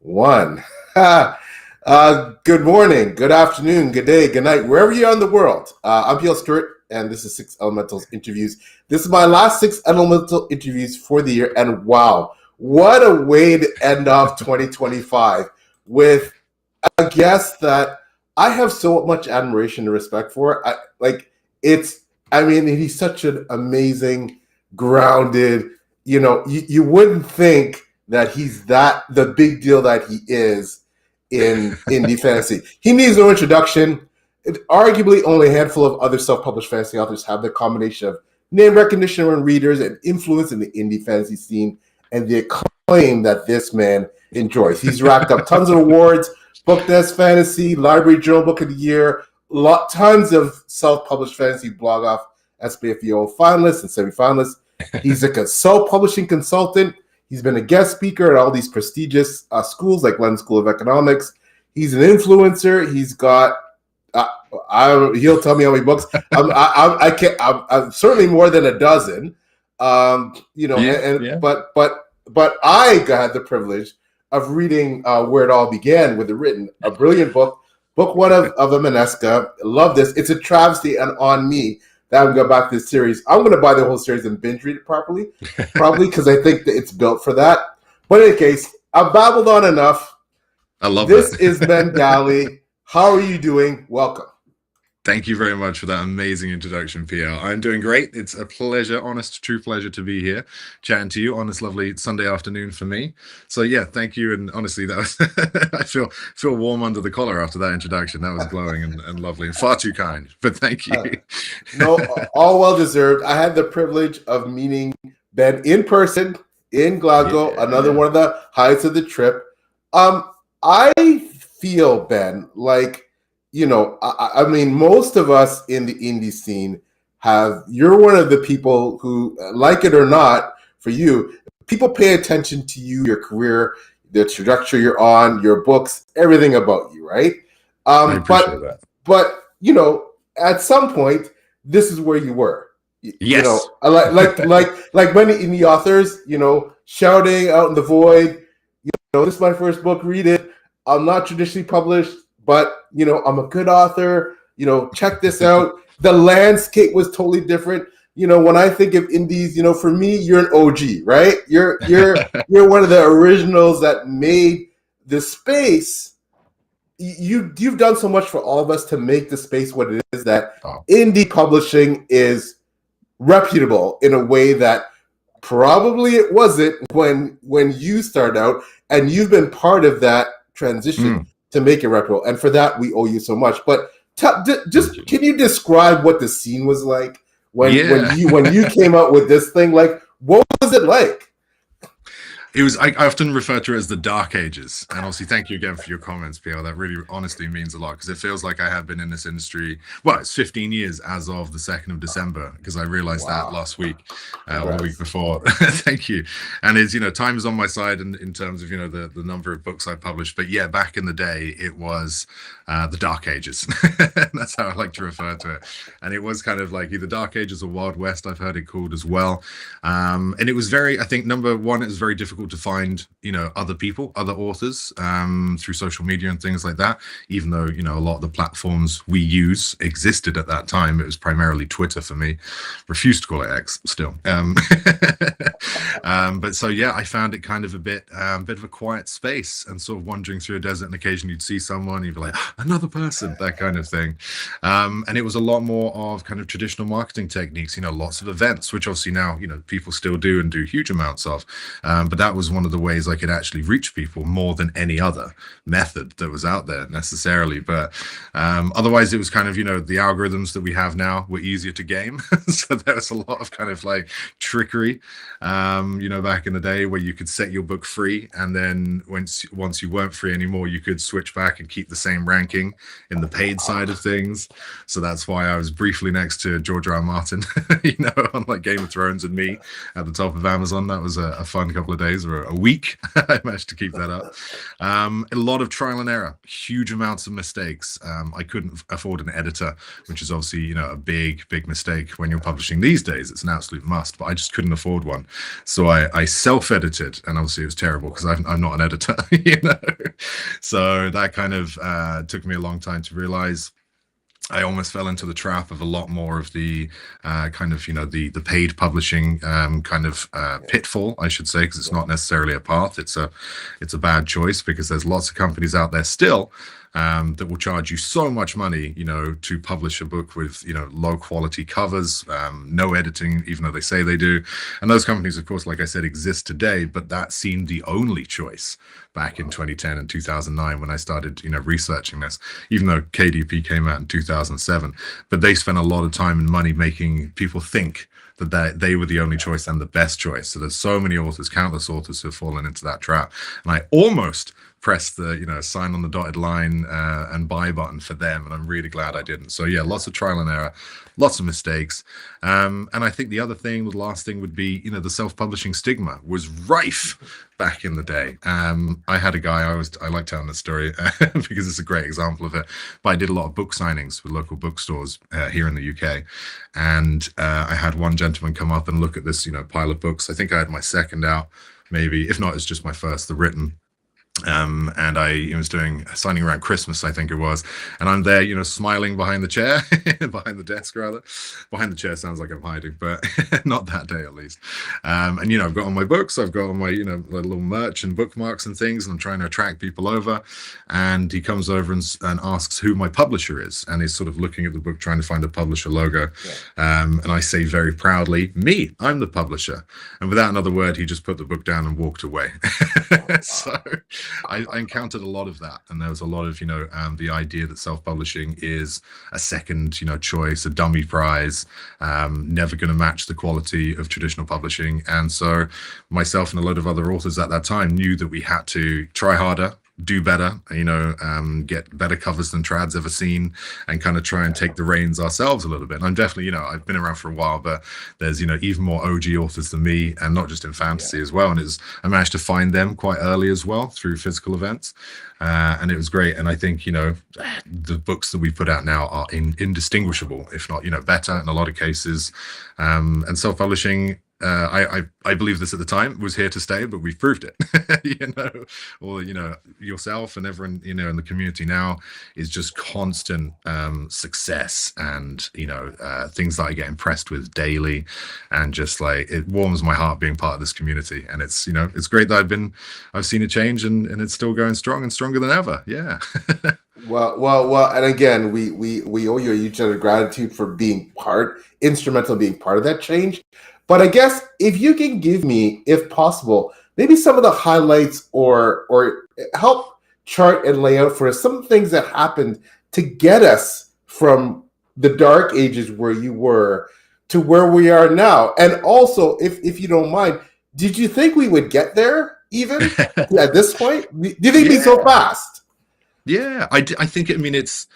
One. Good morning, good afternoon, good day, good night, wherever you are in the world. I'm P.L. Stewart, and this is Six Elementals Interviews. This is my last Six Elemental Interviews for the year, and wow, what a way to end off 2025 with a guest that I have so much admiration and respect for. He's such an amazing, grounded, you wouldn't think that he's the big deal that he is in indie fantasy. He needs no introduction. Arguably, only a handful of other self-published fantasy authors have the combination of name recognition from readers and influence in the indie fantasy scene and the acclaim that this man enjoys. He's racked up tons of awards, Book Desk Fantasy, Library Journal Book of the Year, tons of self-published fantasy blog off SPFEO finalists and semi-finalists. He's a self-publishing consultant. He's been a guest speaker at all these prestigious schools like London School of Economics. He's an influencer. He's got, he'll tell me how many books. I'm certainly more than a dozen. But I got the privilege of reading Where It All Began with a brilliant book one of Emaneska. Love this. It's a travesty and on me that I'm going to go back to this series. I'm going to buy the whole series and binge read it properly, probably because I think that it's built for that. But in any case, I've babbled on enough. I love this. This is Ben Gallley. How are you doing? Welcome. Thank you very much for that amazing introduction, PL. I'm doing great. It's a pleasure, honest, true pleasure to be here chatting to you on this lovely Sunday afternoon for me. So yeah, thank you. And honestly, that was I feel warm under the collar after that introduction. That was glowing and lovely and far too kind. But thank you. No, all well deserved. I had the privilege of meeting Ben in person in Glasgow, another one of the highlights of the trip. I feel, Ben, like, most of us in the indie scene you're one of the people who, like it or not, for you, people pay attention to you, your career, the trajectory you're on, your books, everything about you, right? I appreciate that. But, at some point, this is where you were. Yes. Like many indie authors, shouting out in the void, this is my first book, read it. I'm not traditionally published, but, I'm a good author, check this out. The landscape was totally different. When I think of indies, for me, you're an OG, right? You're one of the originals that made the space. You've done so much for all of us to make the space what it is that indie publishing is reputable in a way that probably it wasn't when you started out, and you've been part of that transition to make it reputable, and for that we owe you so much. But can you describe what the scene was like when you came out with this thing? Like, what was it like? It was. I often refer to it as the Dark Ages, and obviously, thank you again for your comments, PL. That really, honestly, means a lot because it feels like I have been in this industry. Well, it's 15 years as of the 2nd of December because I realized that last week or the week before. Thank you. And it's time is on my side in terms of the number of books I published. But yeah, back in the day, it was the Dark Ages. That's how I like to refer to it. And it was kind of like either Dark Ages or Wild West. I've heard it called as well. And it was very. I think number one, it was very difficult to find other people, other authors through social media and things like that, even though a lot of the platforms we use existed at that time. It was primarily Twitter for me. Refused to call it X still. But so yeah, I found it kind of a bit of a quiet space and sort of wandering through a desert, and occasionally you'd see someone, you'd be like, another person, that kind of thing. And it was a lot more of kind of traditional marketing techniques, lots of events, which obviously now people still do and do huge amounts of, but that was one of the ways I could actually reach people more than any other method that was out there necessarily. But otherwise it was kind of the algorithms that we have now were easier to game. So there was a lot of kind of like trickery back in the day where you could set your book free, and then once you weren't free anymore, you could switch back and keep the same ranking in the paid side of things. So that's why I was briefly next to George R. R. Martin on like Game of Thrones and me at the top of Amazon. That was a fun couple of days. days or a week. I managed to keep that up. A lot of trial and error, huge amounts of mistakes. I couldn't afford an editor, which is obviously, you know, a big mistake when you're publishing these days. It's an absolute must, but I just couldn't afford one. So I self-edited, and obviously it was terrible because I'm not an editor, you know. So that kind of took me a long time to realize. I almost fell into the trap of a lot more of the kind of, you know, the paid publishing kind of pitfall, I should say, because it's not necessarily a path. It's a bad choice, because there's lots of companies out there still that will charge you so much money, you know, to publish a book with, you know, low quality covers, no editing, even though they say they do. And those companies, of course, like I said, exist today, but that seemed the only choice back in 2010 and 2009 when I started, you know, researching this, even though KDP came out in 2007. But they spent a lot of time and money making people think that they were the only choice and the best choice. So there's so many authors, countless authors, who have fallen into that trap. And I almost pressed the, you know, sign on the dotted line and buy button for them, and I'm really glad I didn't. So yeah, lots of trial and error, lots of mistakes, and I think the last thing would be, you know, the self-publishing stigma was rife back in the day. I had a guy, I like telling this story because it's a great example of it, but I did a lot of book signings with local bookstores here in the UK, and I had one gentleman come up and look at this, you know, pile of books. I think I had my second out, maybe, if not, it's just my first, the written. And I was doing signing around Christmas, I think it was, and I'm there, you know, smiling behind the chair, behind the desk rather. Behind the chair sounds like I'm hiding, but not that day at least. And, you know, I've got all my books, I've got all my, you know, little merch and bookmarks and things, and I'm trying to attract people over. And he comes over and asks who my publisher is, and he's sort of looking at the book, trying to find a publisher logo. Yeah. And I say very proudly, me, I'm the publisher. And without another word, he just put the book down and walked away. So I encountered a lot of that, and there was a lot of, you know, the idea that self-publishing is a second, you know, choice, a dummy prize, never going to match the quality of traditional publishing. And so myself and a load of other authors at that time knew that we had to try harder, do better, you know, get better covers than Trad's ever seen, and kind of try and take the reins ourselves a little bit. And I'm definitely, you know, I've been around for a while, but there's, you know, even more OG authors than me, and not just in fantasy as well. And I managed to find them quite early as well through physical events. And it was great. And I think, you know, the books that we put out now are indistinguishable, if not, you know, better in a lot of cases. And self-publishing, I believe this at the time, was here to stay, but we've proved it. You know, or, you know, yourself and everyone, you know, in the community now is just constant success, and, you know, things that I get impressed with daily, and just like, it warms my heart being part of this community. And it's, you know, it's great that I've seen it change, and it's still going strong and stronger than ever. Yeah. Well, and again, we owe you each other gratitude for being instrumental in being part of that change. But I guess if you can give me, if possible, maybe some of the highlights or help chart and lay out for us some things that happened to get us from the dark ages where you were to where we are now. And also, if you don't mind, did you think we would get there even at this point? Do you think it'd be so fast? Yeah, I think, I mean, it's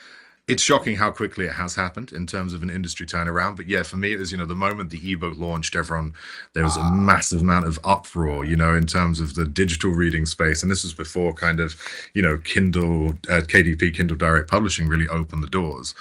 shocking how quickly it has happened in terms of an industry turnaround. But yeah, for me, it was, you know, the moment the ebook launched, there was a massive amount of uproar, you know, in terms of the digital reading space. And this was before kind of, you know, Kindle, KDP, Kindle Direct Publishing really opened the doors,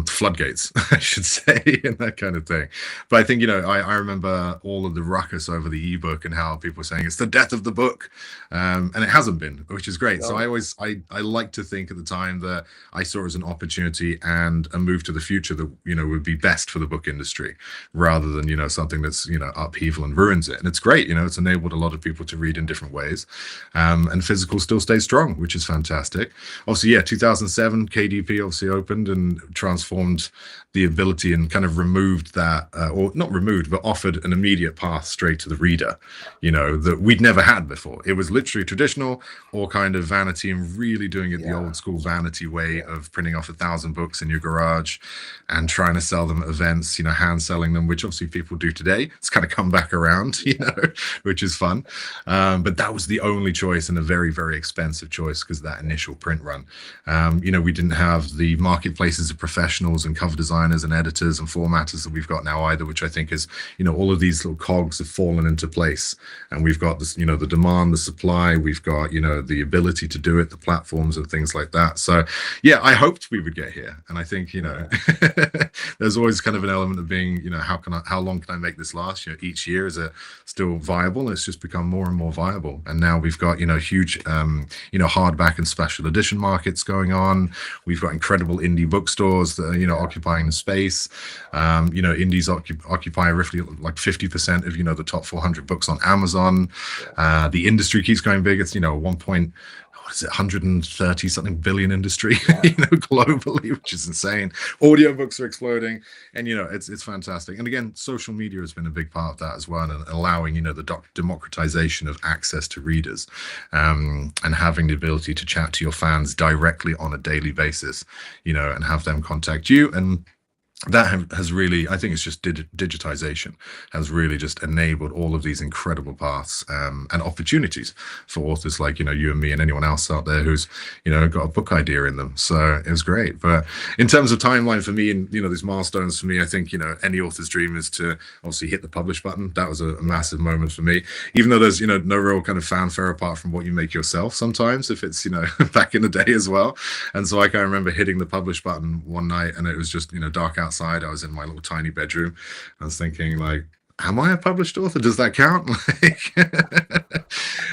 floodgates, I should say, and that kind of thing. But I think, you know, I remember all of the ruckus over the ebook and how people were saying it's the death of the book. And it hasn't been, which is great. No. So I like to think at the time that I saw it as an opportunity and a move to the future that, you know, would be best for the book industry, rather than, you know, something that's, you know, upheaval and ruins it. And it's great, you know, it's enabled a lot of people to read in different ways, and physical still stays strong, which is fantastic. Obviously, yeah, 2007 KDP obviously opened and transformed the ability, and kind of removed that, or not removed, but offered an immediate path straight to the reader, you know, that we'd never had before. It was literally traditional or kind of vanity, and really doing it the old school vanity way of printing off off 1,000 books in your garage and trying to sell them at events, hand selling them, which obviously people do today. It's kind of come back around, which is fun. But that was the only choice, and a very, very expensive choice, because that initial print run. We didn't have the marketplaces of professionals and cover designers and editors and formatters that we've got now either, which I think is, all of these little cogs have fallen into place. And we've got this, the demand, the supply, we've got, the ability to do it, the platforms and things like that. So yeah, I hoped we would get here. And I think, there's always kind of an element of being, how long can I make this last? Each year, is it still viable? It's just become more and more viable. And now we've got, huge, hardback and special edition markets going on. We've got incredible indie bookstores that are, occupying the space. Indies occupy roughly like 50% of, the top 400 books on Amazon. The industry keeps going big. It's, 130 something billion industry, globally, which is insane. Audiobooks are exploding, and it's fantastic. And again, social media has been a big part of that as well, and allowing the democratization of access to readers, and having the ability to chat to your fans directly on a daily basis, and have them contact you. And that has really, I think it's just digitization has really just enabled all of these incredible paths, and opportunities for authors like, you and me and anyone else out there who's, got a book idea in them. So it was great. But in terms of timeline for me and, these milestones for me, I think, any author's dream is to obviously hit the publish button. That was a massive moment for me, even though there's, no real kind of fanfare apart from what you make yourself sometimes, if it's, back in the day as well. And so I can remember hitting the publish button one night, and it was just, dark outside. I was in my little tiny bedroom. I was thinking, like, am I a published author? Does that count?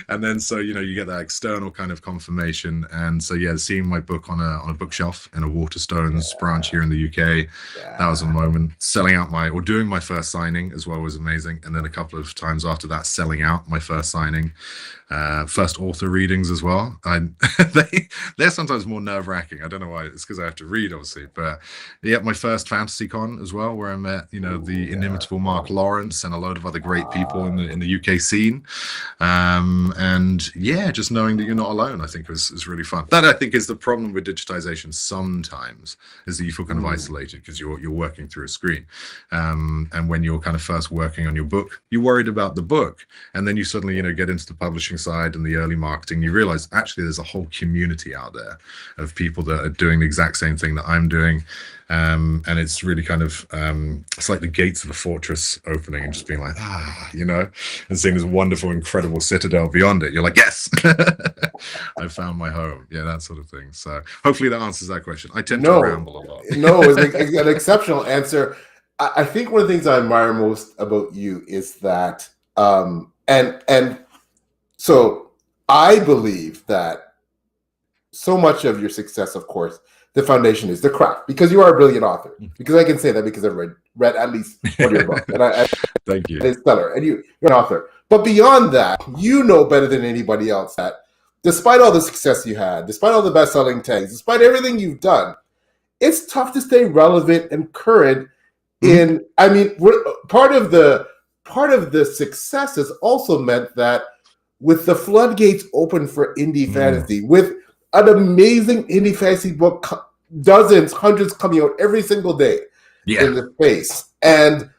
And then so you get that external kind of confirmation, and so seeing my book on a bookshelf in a Waterstones branch here in the UK, that was a moment. Selling out doing my first signing as well was amazing, and then a couple of times after that, selling out my first signing. First author readings as well. They're sometimes more nerve-wracking. I don't know why. It's because I have to read, obviously. But yeah, my first fantasy con as well, where I met the inimitable Mark Lawrence and a load of other great people in the UK scene. And yeah, just knowing that you're not alone, I think is really fun. That, I think, is the problem with digitization sometimes, is that you feel kind of isolated because you're working through a screen. And when you're kind of first working on your book, you're worried about the book, and then you suddenly get into the publishing side and the early marketing, you realize actually there's a whole community out there of people that are doing the exact same thing that I'm doing. And it's really kind of it's like the gates of a fortress opening and just being like, and seeing this wonderful, incredible citadel beyond it. You're like, yes, I found my home. Yeah, that sort of thing. So hopefully that answers that question. I tend to ramble a lot. No, it's an exceptional answer. I think one of the things I admire most about you is that, and so I believe that so much of your success, of course, the foundation is the craft, because you are a brilliant author. Because I can say that because I've read at least one of your books, and I thank you. It's stellar, and you're an author. But beyond that, you know better than anybody else that despite all the success you had, despite all the best-selling tags, despite everything you've done, it's tough to stay relevant and current. Part of the success has also meant that with the floodgates open for indie fantasy, with an amazing indie fantasy book, dozens, hundreds coming out every single day in the space. And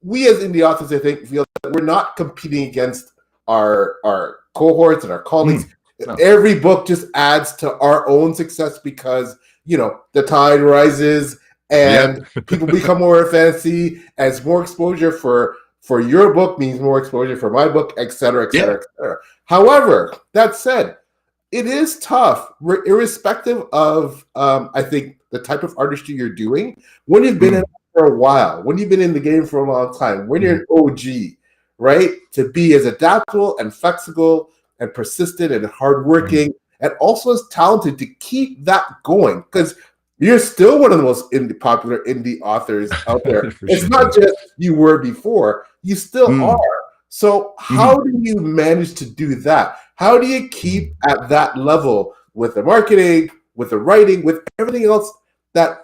we as indie authors, I think, feel that we're not competing against our cohorts and our colleagues. No. Every book just adds to our own success because, the tide rises and people become more fancy, as more exposure for your book means more exposure for my book, et cetera, et cetera, et cetera. However, that said, it is tough, irrespective of, I think, the type of artistry you're doing. When you've been in it for a while, when you've been in the game for a long time, when you're an OG, right? To be as adaptable and flexible and persistent and hardworking, and also as talented to keep that going, because you're still one of the most popular indie authors out there. It's not just you were before, you still are. So how do you manage to do that? How do you keep at that level with the marketing, with the writing, with everything else that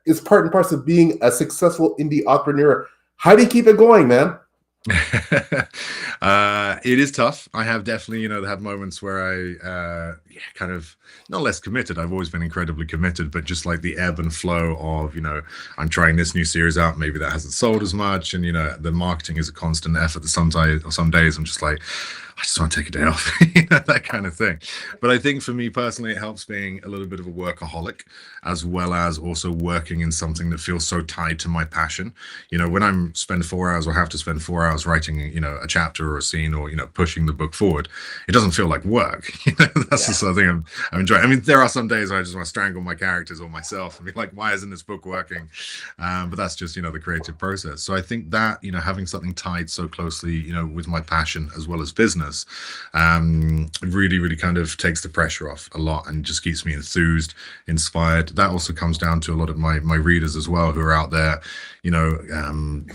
is part and parcel of being a successful indie entrepreneur? How do you keep it going, man? It is tough. I have definitely, had moments where I kind of not less committed. I've always been incredibly committed, but just like the ebb and flow of, I'm trying this new series out, maybe that hasn't sold as much, and the marketing is a constant effort. That sometimes, or some days, I'm just like, I just want to take a day off, that kind of thing. But I think for me personally, it helps being a little bit of a workaholic, as well as also working in something that feels so tied to my passion. When I'm spend 4 hours or have to spend 4 hours writing, a chapter or a scene, or pushing the book forward, it doesn't feel like work. That's the sort of thing I'm enjoying. I mean, there are some days where I just want to strangle my characters or myself and be like, why isn't this book working? But that's just the creative process. So I think that having something tied so closely with my passion as well as business, really kind of takes the pressure off a lot and just keeps me enthused, inspired. That also comes down to a lot of my readers as well, who are out there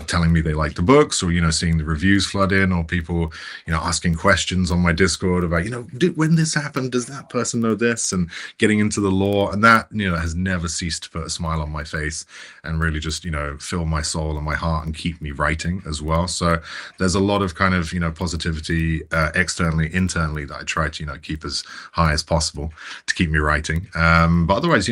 telling me they like the books, or seeing the reviews flood in, or people asking questions on my Discord about when this happened, does that person know this, and getting into the lore. And that has never ceased to put a smile on my face and really just fill my soul and my heart and keep me writing as well. So there's a lot of kind of positivity externally, internally, that I try to keep as high as possible to keep me writing. But otherwise,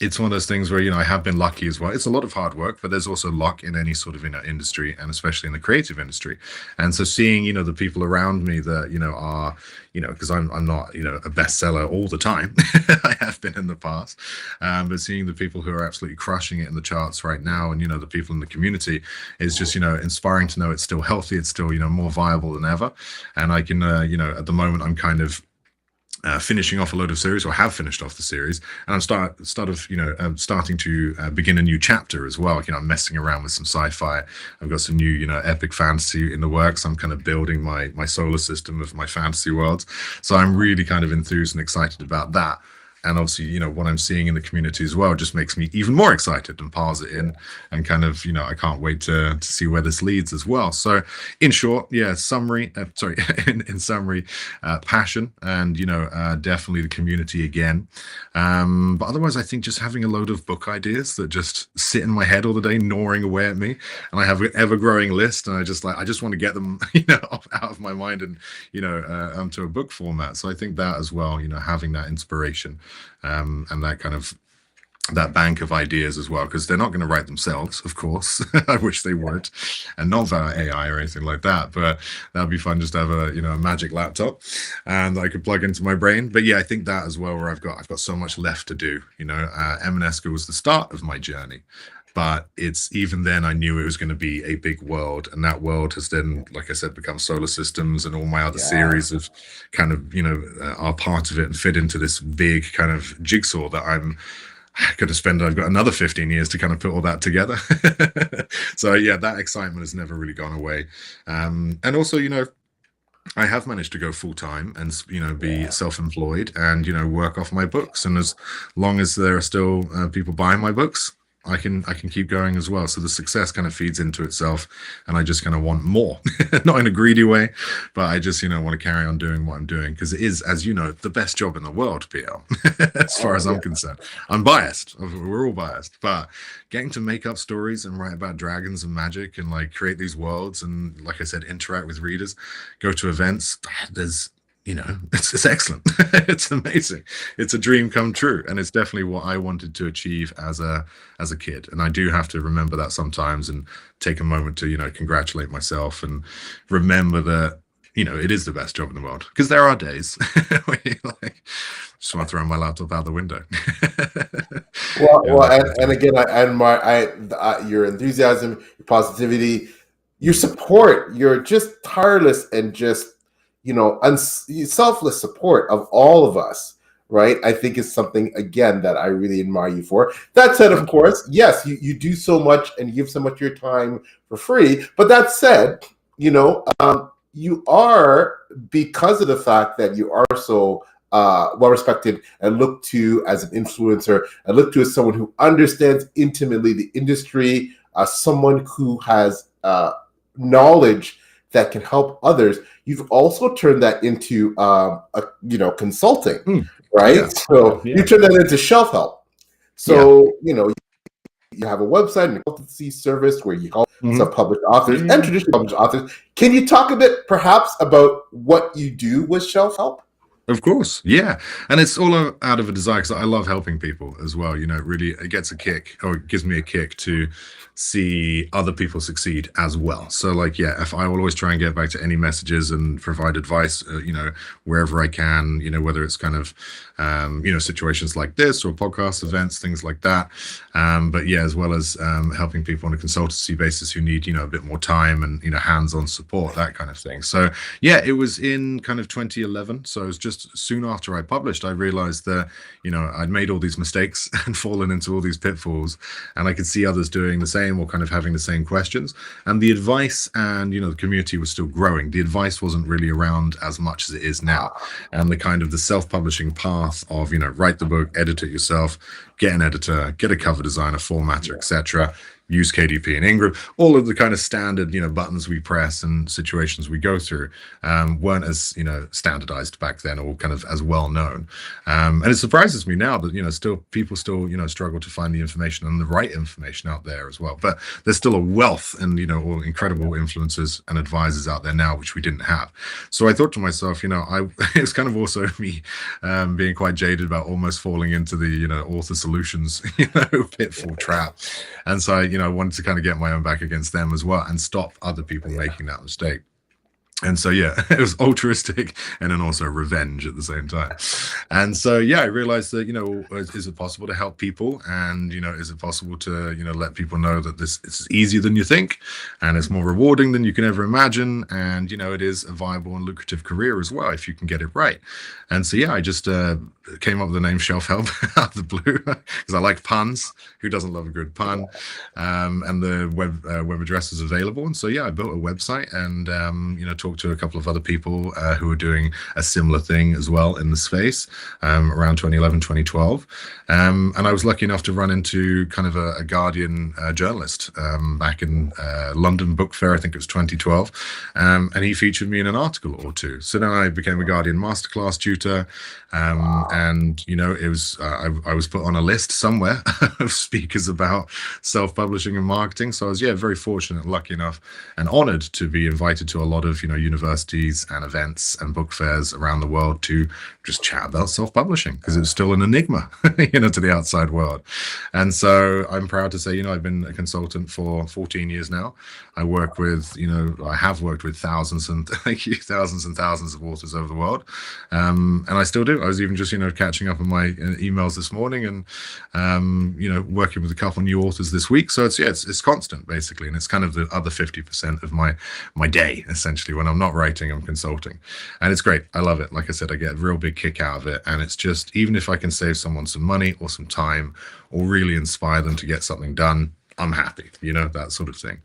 it's one of those things where I have been lucky as well. It's a lot of hard work, but there's also luck in any sort of industry, and especially in the creative industry. And so seeing the people around me that are because I'm not a bestseller all the time. I have been in the past, but seeing the people who are absolutely crushing it in the charts right now, and the people in the community, is just inspiring to know it's still healthy, it's still more viable than ever. And I can at the moment I'm kind of finishing off a load of series, or have finished off the series, and I'm starting to begin a new chapter as well. I'm messing around with some sci-fi. I've got some new epic fantasy in the works. I'm kind of building my solar system of my fantasy worlds, so I'm really kind of enthused and excited about that. And obviously, what I'm seeing in the community as well just makes me even more excited and piles it in, and kind of, I can't wait to see where this leads as well. So in short, in summary, passion, and, definitely the community again. But otherwise, I think just having a load of book ideas that just sit in my head all the day, gnawing away at me. And I have an ever-growing list, and I just want to get them, out of my mind, and, onto a book format. So I think that as well, having that inspiration, and that kind of that bank of ideas as well, because they're not going to write themselves, of course. I wish they would, and not via AI or anything like that. But that'd be fun, just to have a magic laptop and I could plug into my brain. But yeah, I think that as well, where I've got so much left to do. Emaneska was the start of my journey. But it's even then I knew it was going to be a big world, and that world has then, like I said, become solar systems, and all my other series of kind of are part of it and fit into this big kind of jigsaw that I'm going to spend. I've got another 15 years to kind of put all that together. So yeah, that excitement has never really gone away. And also, I have managed to go full time and be self-employed and work off my books, and as long as there are still people buying my books, I can keep going as well. So the success kind of feeds into itself, and I just kind of want more, not in a greedy way, but I just want to carry on doing what I'm doing, because it is, as the best job in the world, PL, as far as I'm concerned. I'm biased. We're all biased, but getting to make up stories and write about dragons and magic and like create these worlds and, like I said, interact with readers, go to events, there's it's excellent. It's amazing. It's a dream come true, and it's definitely what I wanted to achieve as a kid. And I do have to remember that sometimes, and take a moment to congratulate myself and remember that it is the best job in the world, because there are days where you just want to throw my laptop out the window. And again, I admire your enthusiasm, your positivity, your support. You're just tireless and just selfless support of all of us, right? I think is something, again, that I really admire you for. That said, of course, yes, you do so much and you give so much of your time for free. But that said, you are, because of the fact that you are so well respected and looked to as an influencer, and looked to as someone who understands intimately the industry, someone who has knowledge that can help others. You've also turned that into consulting, right? Yeah. So you turn that into shelf help. So you have a website and a consultancy service where you help self-published authors and Yeah. traditionally published authors. Can you talk a bit, perhaps, about what you do with Shelf Help? Of course, yeah, and it's all out of a desire because I love helping people as well. You know, it gets a kick, or it gives me a kick to see other people succeed as well. So, like, yeah, if I will always try and get back to any messages and provide advice, you know, wherever I can. You know, whether it's kind of, you know, situations like this or podcast events, things like that. But yeah, as well as helping people on a consultancy basis who need, you know, a bit more time and, you know, hands-on support, that kind of thing. So yeah, it was in kind of 2011. So it was just soon after I published, I realized that, you know, I'd made all these mistakes and fallen into all these pitfalls, and I could see others doing the same or kind of having the same questions. And the advice and, you know, the community was still growing. The advice wasn't really around as much as it is now. And the kind of the self-publishing path of, you know, write the book, edit it yourself, get an editor, get a cover designer, formatter, etc., use KDP and Ingram, all of the kind of standard, you know, buttons we press and situations we go through weren't as, you know, standardized back then or kind of as well known. And it surprises me now that, you know, people still, you know, struggle to find the information and the right information out there as well. But there's still a wealth and, you know, all incredible influencers and advisors out there now, which we didn't have. So I thought to myself, you know, it was kind of also me being quite jaded about almost falling into the, you know, author solutions, you know, pitfall trap. And so, you know, I wanted to kind of get my own back against them as well and stop other people making that mistake. And so, yeah, it was altruistic and then also revenge at the same time. And so, yeah, I realized that, you know, is it possible to help people? And, you know, is it possible to, you know, let people know that this is easier than you think and it's more rewarding than you can ever imagine? And, you know, it is a viable and lucrative career as well if you can get it right. And so, yeah, I just came up with the name Shelf Help out of the blue because I like puns. Who doesn't love a good pun? And the web address is available. And so, yeah, I built a website and, you know, talked to a couple of other people who were doing a similar thing as well in the space around 2011, 2012. And I was lucky enough to run into kind of a Guardian journalist back in London Book Fair, I think it was 2012. And he featured me in an article or two. So then I became a Guardian masterclass tutor. And, you know, it was I was put on a list somewhere of speakers about self-publishing and marketing. So I was, yeah, very fortunate, lucky enough, and honored to be invited to a lot of, you know, universities and events and book fairs around the world to just chat about self-publishing because it's still an enigma, you know, to the outside world. And so I'm proud to say, you know, I've been a consultant for 14 years now. I work with, you know, I have worked with thousands and thousands of authors over the world. And I still do. I was even just, you know, catching up on my emails this morning and, you know, working with a couple new authors this week. So it's, yeah, it's constant basically. And it's kind of the other 50% of my day, essentially. When I'm not writing, I'm consulting. And it's great. I love it. Like I said, I get a real big kick out of it. And it's just, even if I can save someone some money or some time or really inspire them to get something done, I'm happy, you know, that sort of thing.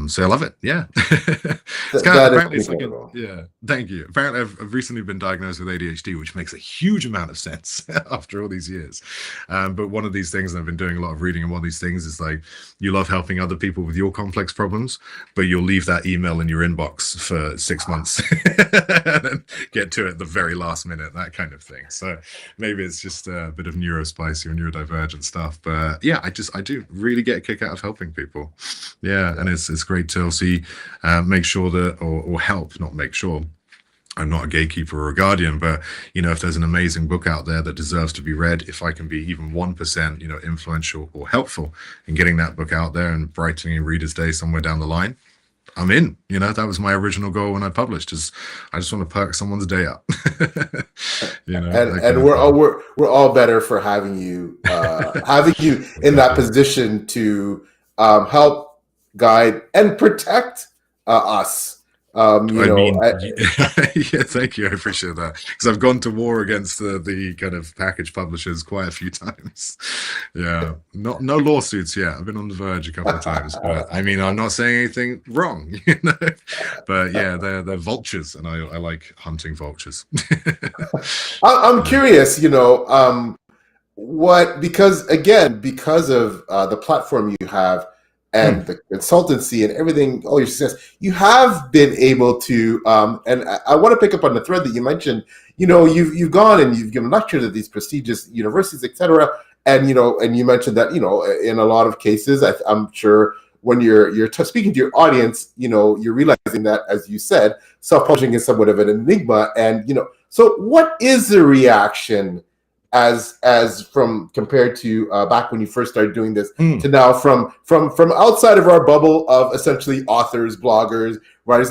So I love it. Yeah. It's kind of, apparently it's like yeah, thank you. Apparently I've recently been diagnosed with ADHD, which makes a huge amount of sense after all these years. But one of these things, and I've been doing a lot of reading, and one of these things is like, you love helping other people with your complex problems, but you'll leave that email in your inbox for 6 months and then get to it the very last minute, that kind of thing. So maybe it's just a bit of neurospicy or neurodivergent stuff. But yeah, I do really get a kick out of helping people. Yeah, and it's great to see, make sure that, or help, not make sure. I'm not a gatekeeper or a guardian, but, you know, if there's an amazing book out there that deserves to be read, if I can be even 1%, you know, influential or helpful in getting that book out there and brightening Reader's Day somewhere down the line, I'm in. You know, that was my original goal when I published, is I just want to perk someone's day up. You know, and we're all better for having you in that position to help, guide, and protect us. Yeah, thank you. I appreciate that, because I've gone to war against the kind of package publishers quite a few times. Yeah, no lawsuits yet. I've been on the verge a couple of times, but I mean, I'm not saying anything wrong, you know. But yeah, they're vultures, and I like hunting vultures. I'm curious, you know, because of the platform you have and the consultancy and everything, all your success, you have been able to, and I want to pick up on the thread that you mentioned. You know, you've gone and you've given lectures at these prestigious universities, etc. And, you know, and you mentioned that, you know, in a lot of cases, I'm sure when you're speaking to your audience, you're realizing that, as you said, self-publishing is somewhat of an enigma. And so what is the reaction as from compared to back when you first started doing this to now, from outside of our bubble of essentially authors, bloggers, writers,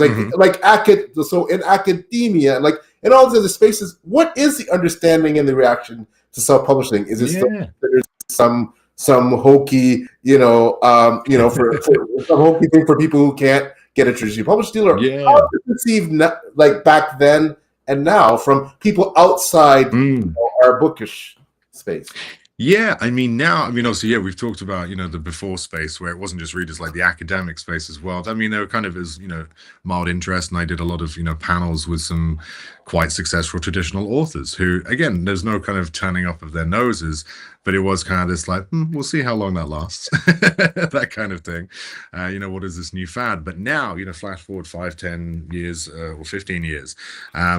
so in academia, like in all these other spaces, what is the understanding and the reaction to self-publishing? Is it still there's some hokey, for some hokey thing for people who can't get a traditionally published deal, or how is it perceived like back then and now from people outside our bookish space? Yeah, I mean, now, obviously, we've talked about, the before space where it wasn't just readers, like the academic space as well. I mean, there were kind of as, mild interest, and I did a lot of, panels with some quite successful traditional authors who, again, there's no kind of turning up of their noses, but it was kind of this like, we'll see how long that lasts, that kind of thing. What is this new fad? But now, flash forward 5, 10 years or 15 years, a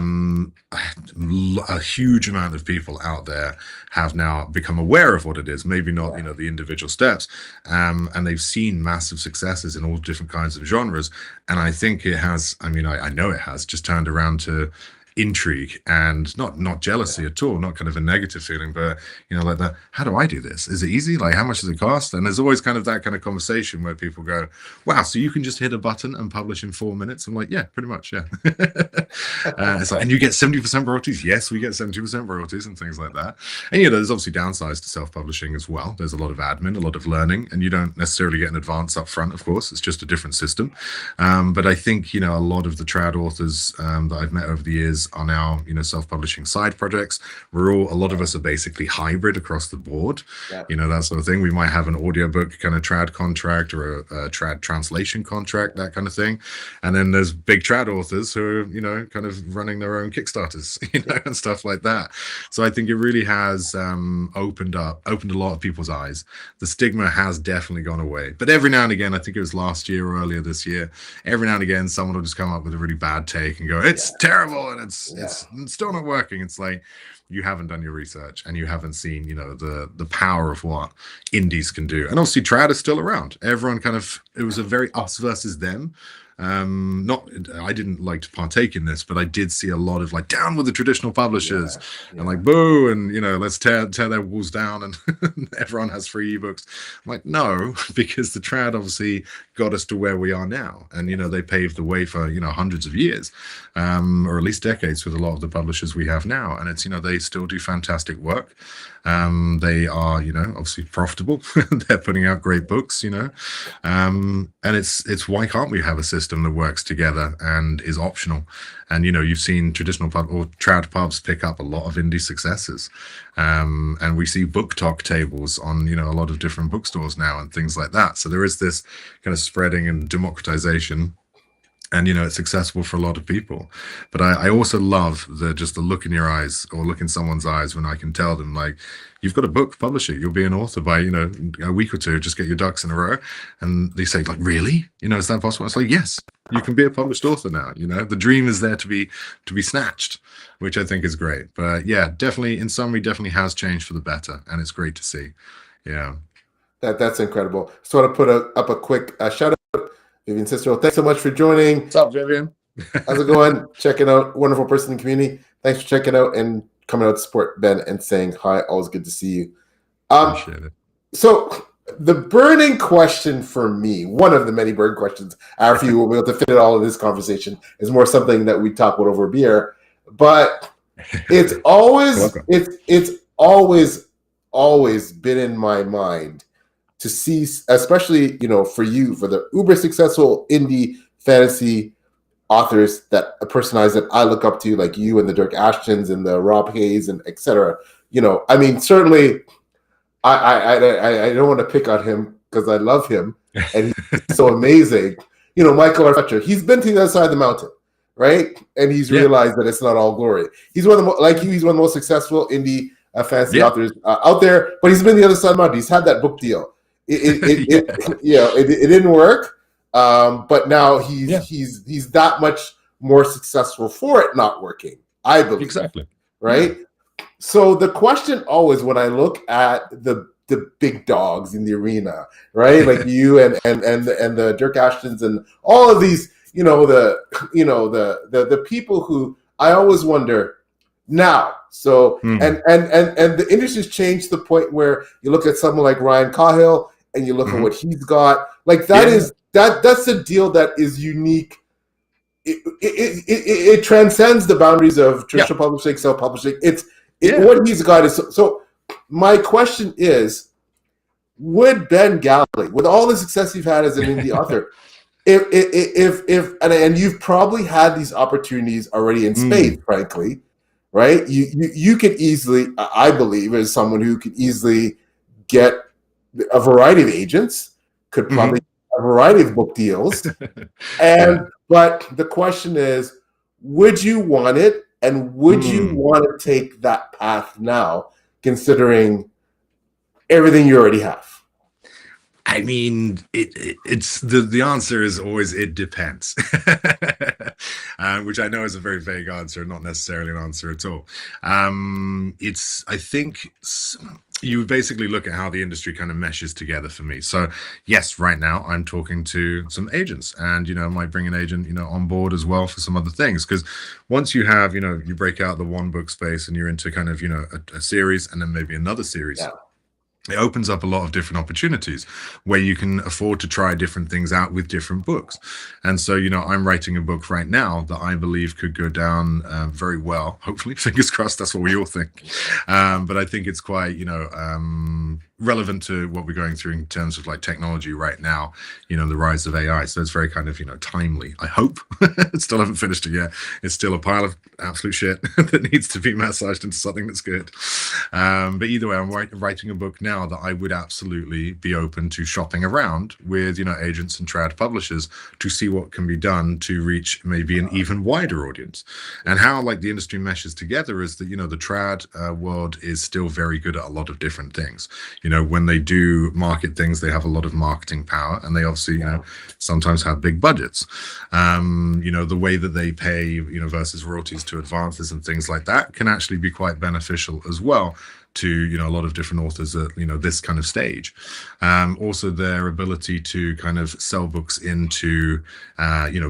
huge amount of people out there have now become aware of what it is, maybe not, the individual steps, and they've seen massive successes in all different kinds of genres. And I think it has, I know it has just turned around to intrigue and not jealousy at all, not kind of a negative feeling, but like that, how do I do this? Is it easy? Like, how much does it cost? And there's always kind of that kind of conversation where people go, wow, so you can just hit a button and publish in 4 minutes? I'm like, yeah, pretty much, yeah. It's like, and you get 70% royalties? Yes, we get 70% royalties and things like that. And there's obviously downsides to self-publishing as well. There's a lot of admin, a lot of learning, and you don't necessarily get an advance up front, of course. It's just a different system. But I think a lot of the trad authors that I've met over the years are now self-publishing side projects. A lot of us are basically hybrid across the board, that sort of thing. We might have an audiobook kind of trad contract or a trad translation contract, that kind of thing. And then there's big trad authors who are kind of running their own Kickstarters, and stuff like that. So I think it really has opened a lot of people's eyes. The stigma has definitely gone away, but every now and again, I think it was last year or earlier this year, every now and again someone will just come up with a really bad take and go, it's terrible and it's still not working. It's like, you haven't done your research and you haven't seen the power of what indies can do. And obviously trad is still around. Everyone it was a very us versus them. I didn't like to partake in this, but I did see a lot of like, down with the traditional publishers, and like, boo, and let's tear their walls down, and everyone has free ebooks. I'm like, no, because the trad obviously got us to where we are now, and they paved the way for hundreds of years, or at least decades, with a lot of the publishers we have now. And it's they still do fantastic work. They are obviously profitable. They're putting out great books, and it's why can't we have a system that works together and is optional? And you've seen traditional pub or trad pubs pick up a lot of indie successes, and we see book talk tables on a lot of different bookstores now and things like that. So there is this kind of spreading and democratization, and it's accessible for a lot of people. But I also love the look in your eyes, or look in someone's eyes, when I can tell them, like, you've got a book, publish it, you'll be an author by a week or two, just get your ducks in a row. And they say, like, really, is that possible? It's like, yes, you can be a published author now. The dream is there to be snatched, which I think is great. But yeah, definitely, in summary, definitely has changed for the better, and it's great to see. That's incredible. So I want to put up a quick shout out, Vivian Cicero. Thanks so much for joining. What's up, Vivian? How's it going? Checking out, wonderful person in the community. Thanks for checking out and coming out to support Ben and saying hi. Always good to see you. Appreciate it. So the burning question for me, one of the many burning questions, after you will be able to fit it all in this conversation, is more something that we talk about over beer. But it's always always been in my mind to see, especially for you, for the uber successful indie fantasy authors that personalize that I look up to, like you and the Dirk Ashtons and the Rob Hayes and etc. Certainly I don't want to pick on him because I love him and he's so amazing. Michael R. Fletcher, he's been to the other side of the mountain, right? And he's realized that it's not all glory. He's one of the he's one of the most successful indie fantasy authors out there, but he's been the other side of the mountain. He's had that book deal. It didn't work, but now he's that much more successful for it not working, I believe. Exactly. Right. So the question always, when I look at the the big dogs in the arena, right? Like you and the Dirk Ashtons and all of these, the people who I always wonder now. So and the industry's changed to the point where you look at someone like Ryan Cahill and you look at what he's got. Like that's a deal that is unique. It transcends the boundaries of traditional publishing, self-publishing. What he's got is so. My question is, would Ben Galley, with all the success you've had as an indie author, and you've probably had these opportunities already in spades, frankly, right? You could easily, I believe, as someone who could easily get a variety of agents, could probably get a variety of book deals, but the question is, would you want it, and would you want to take that path now, considering everything you already have? I mean, it's the answer is always it depends, which I know is a very vague answer, not necessarily an answer at all. I think you basically look at how the industry kind of meshes together for me. So yes, right now I'm talking to some agents, and might bring an agent on board as well for some other things, because once you have you break out the one book space and you're into kind of a series and then maybe another series. It opens up a lot of different opportunities where you can afford to try different things out with different books. And so, I'm writing a book right now that I believe could go down very well. Hopefully, fingers crossed, that's what we all think. But I think it's quite, relevant to what we're going through in terms of like technology right now, the rise of AI. So it's very kind of, timely, I hope. Still haven't finished it yet. It's still a pile of absolute shit that needs to be massaged into something that's good. But either way, I'm writing a book now that I would absolutely be open to shopping around with, agents and trad publishers to see what can be done to reach maybe an even wider audience. And how like the industry meshes together is that, the trad world is still very good at a lot of different things. When they do market things, they have a lot of marketing power, and they obviously, sometimes have big budgets. The way that they pay, versus royalties to advances and things like that can actually be quite beneficial as well to a lot of different authors at this kind of stage. Also their ability to kind of sell books into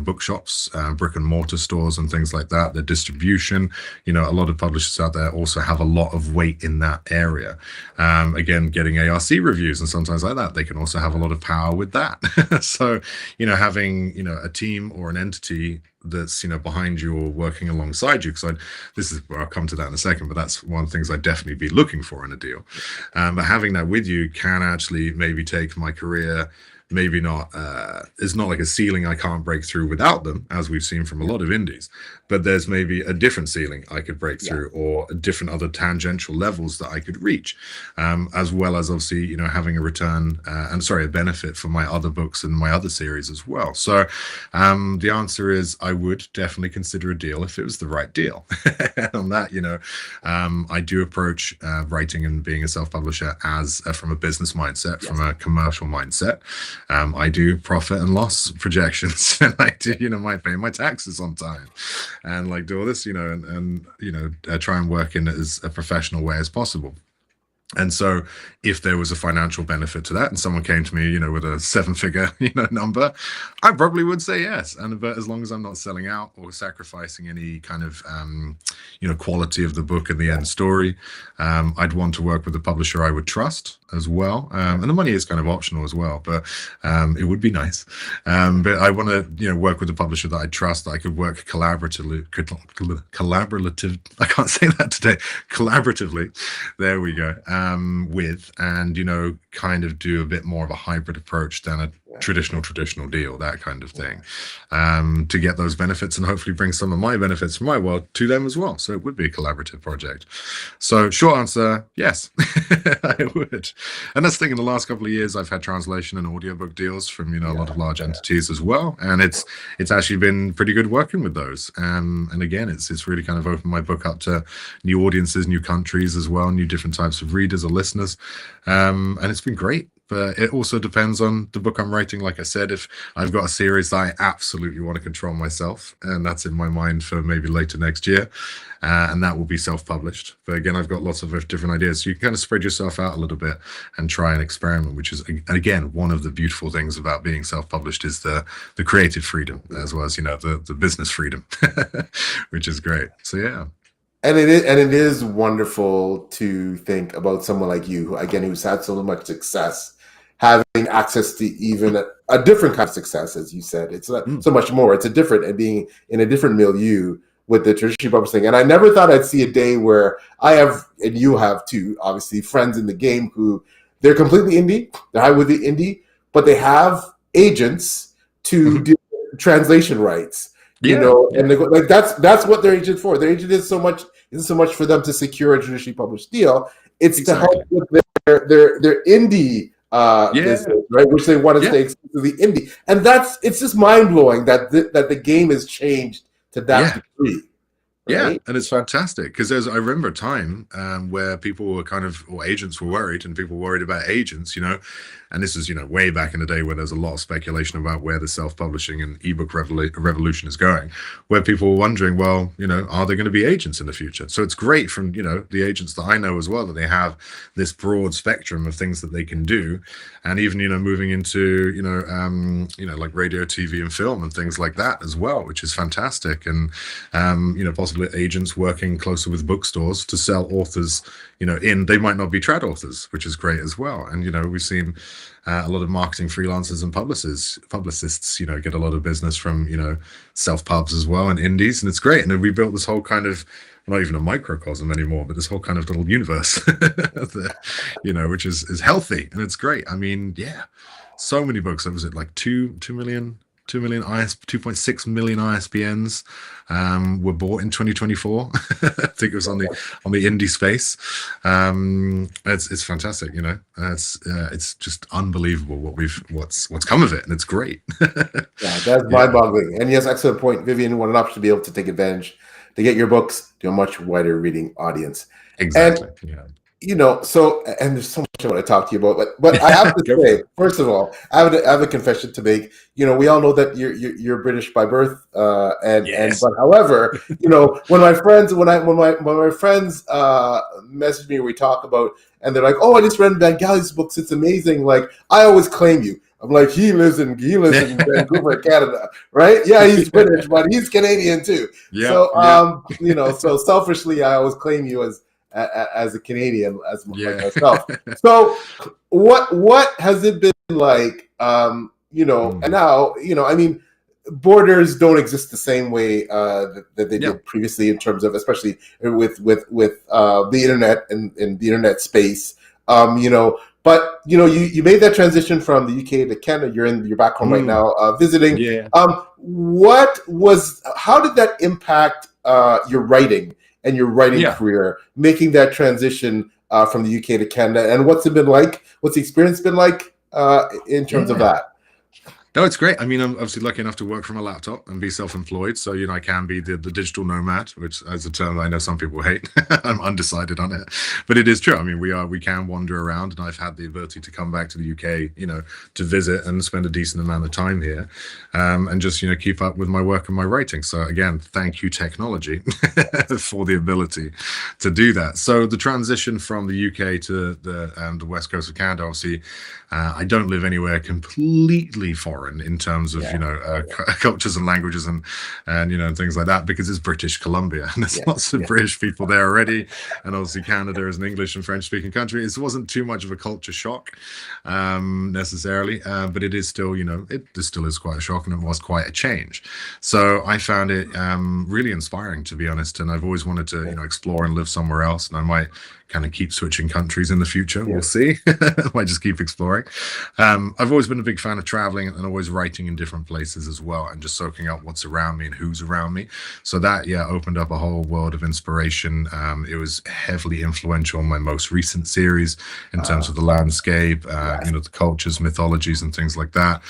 bookshops, brick and mortar stores and things like that, their distribution, a lot of publishers out there also have a lot of weight in that area. Again, getting ARC reviews and sometimes like that, they can also have a lot of power with that. So having a team or an entity that's behind you or working alongside you, because this is where I'll come to that in a second, but that's one of the things I'd definitely be looking for in a deal. But having that with you can actually maybe take my career, maybe not, it's not like a ceiling I can't break through without them, as we've seen from a lot of indies, but there's maybe a different ceiling I could break through, or different other tangential levels that I could reach, as well as obviously, having a return, a benefit for my other books and my other series as well. So the answer is I would definitely consider a deal if it was the right deal. On that, I do approach writing and being a self-publisher as from a business mindset, from a commercial mindset. I do profit and loss projections, and I do, might pay my taxes on time, and like do all this, and try and work in it as a professional way as possible. And so if there was a financial benefit to that and someone came to me, with a 7-figure, number, I probably would say yes. But as long as I'm not selling out or sacrificing any kind of, quality of the book and the end story, I'd want to work with a publisher I would trust as well. And the money is kind of optional as well, but it would be nice. But I want to, work with a publisher that I trust, that I could work collaboratively, I can't say that today, collaboratively, there we go, with, and, kind of do a bit more of a hybrid approach than a traditional deal, that kind of thing, to get those benefits and hopefully bring some of my benefits from my world to them as well. So it would be a collaborative project. So short answer, yes, I would. And that's the thing, in the last couple of years, I've had translation and audiobook deals from, a lot of large entities as well. And it's actually been pretty good working with those. And again, it's really kind of opened my book up to new audiences, new countries as well, new different types of readers or listeners. And it's been great. but it also depends on the book I'm writing. Like I said, if I've got a series that I absolutely want to control myself, and that's in my mind for maybe later next year, and that will be self-published. But again, I've got lots of different ideas, so you can kind of spread yourself out a little bit and try and experiment, which is, again, one of the beautiful things about being self-published is the creative freedom, as well as, you know, the business freedom, which is great. So yeah. And it is wonderful to think about someone like you, who, again, who's had so much success, having access to even a different kind of success, as you said. It's not so much more. It's a different, and being in a different milieu with the traditional publishing. And I never thought I'd see a day where I have, and you have too, obviously, friends in the game who they're completely indie, they're high with the indie, but they have agents to do translation rights. You know, and they go, like that's what their agent's for. Their agent isn't so much for them to secure a traditionally published deal. It's to help with their indie business, right? Which they want to stay exclusively indie. And it's just mind blowing that the game has changed to that degree. Right? Yeah, and it's fantastic because I remember a time where people were or agents were worried, and people were worried about agents, you know, and this is, you know, way back in the day where there's a lot of speculation about where the self-publishing and ebook revolution is going, where people were wondering, well, you know, are there going to be agents in the future? So it's great from, you know, the agents that I know as well, that they have this broad spectrum of things that they can do, and even, you know, moving into, you know, like radio, TV, and film and things like that as well, which is fantastic, and you know, possibly agents working closer with bookstores to sell authors, you know, they might not be trad authors, which is great as well. And, you know, we've seen a lot of marketing freelancers and publicists, you know, get a lot of business from, you know, self-pubs as well, and indies, and it's great. And then we built this whole kind of, not even a microcosm anymore, but this whole kind of little universe, you know, which is healthy, and it's great. I mean, yeah, so many books. Was it like 2 million 2.6 million ISBNs were bought in 2024. I think it was on the indie space. It's fantastic, you know. It's just unbelievable what's come of it, and it's great. Yeah, that's mind-boggling. And yes, excellent point, Vivian. What an option to be able to take advantage to get your books to a much wider reading audience. Exactly. And, you know, so, and there's so much I want to talk to you about, but I have to say, first of all, I have a confession to make. You know, we all know that you're British by birth, but however, you know, when my friends message me, we talk about, and they're like, "Oh, I just read Ben Gally's books. It's amazing." Like, I always claim you. I'm like, he lives in Vancouver, Canada, right? Yeah, he's British, but he's Canadian too. Yeah. So, you know, so selfishly, I always claim you as a Canadian, as myself. So what has it been like, you know, and now, you know, I mean, borders don't exist the same way that they did previously, in terms of, especially with the internet and the internet space, you know, but, you know, you made that transition from the UK to Canada. You're back home right now, visiting. How did that impact your writing and your writing career, making that transition from the UK to Canada? And what's it been like? What's the experience been like in terms of that? No, it's great. I mean, I'm obviously lucky enough to work from a laptop and be self-employed. So, you know, I can be the digital nomad, which is a term I know some people hate. I'm undecided on it, but it is true. I mean, we can wander around, and I've had the ability to come back to the UK, you know, to visit and spend a decent amount of time here, and just, you know, keep up with my work and my writing. So again, thank you, technology, for the ability to do that. So the transition from the UK to the west coast of Canada, obviously, I don't live anywhere completely foreign in terms of you know, cultures and languages and you know, things like that, because it's British Columbia, and there's lots of British people there already, and obviously Canada is an English and French speaking country. It wasn't too much of a culture shock necessarily, but it is still, you know, it still is quite a shock, and it was quite a change. So I found it really inspiring, to be honest, and I've always wanted to, you know, explore and live somewhere else, and I might kind of keep switching countries in the future. We'll see. I might just keep exploring. I've always been a big fan of traveling and always always writing in different places as well, and just soaking up what's around me and who's around me. So that, yeah, opened up a whole world of inspiration. It was heavily influential on my most recent series in terms of the landscape, the cultures, mythologies, and things like that.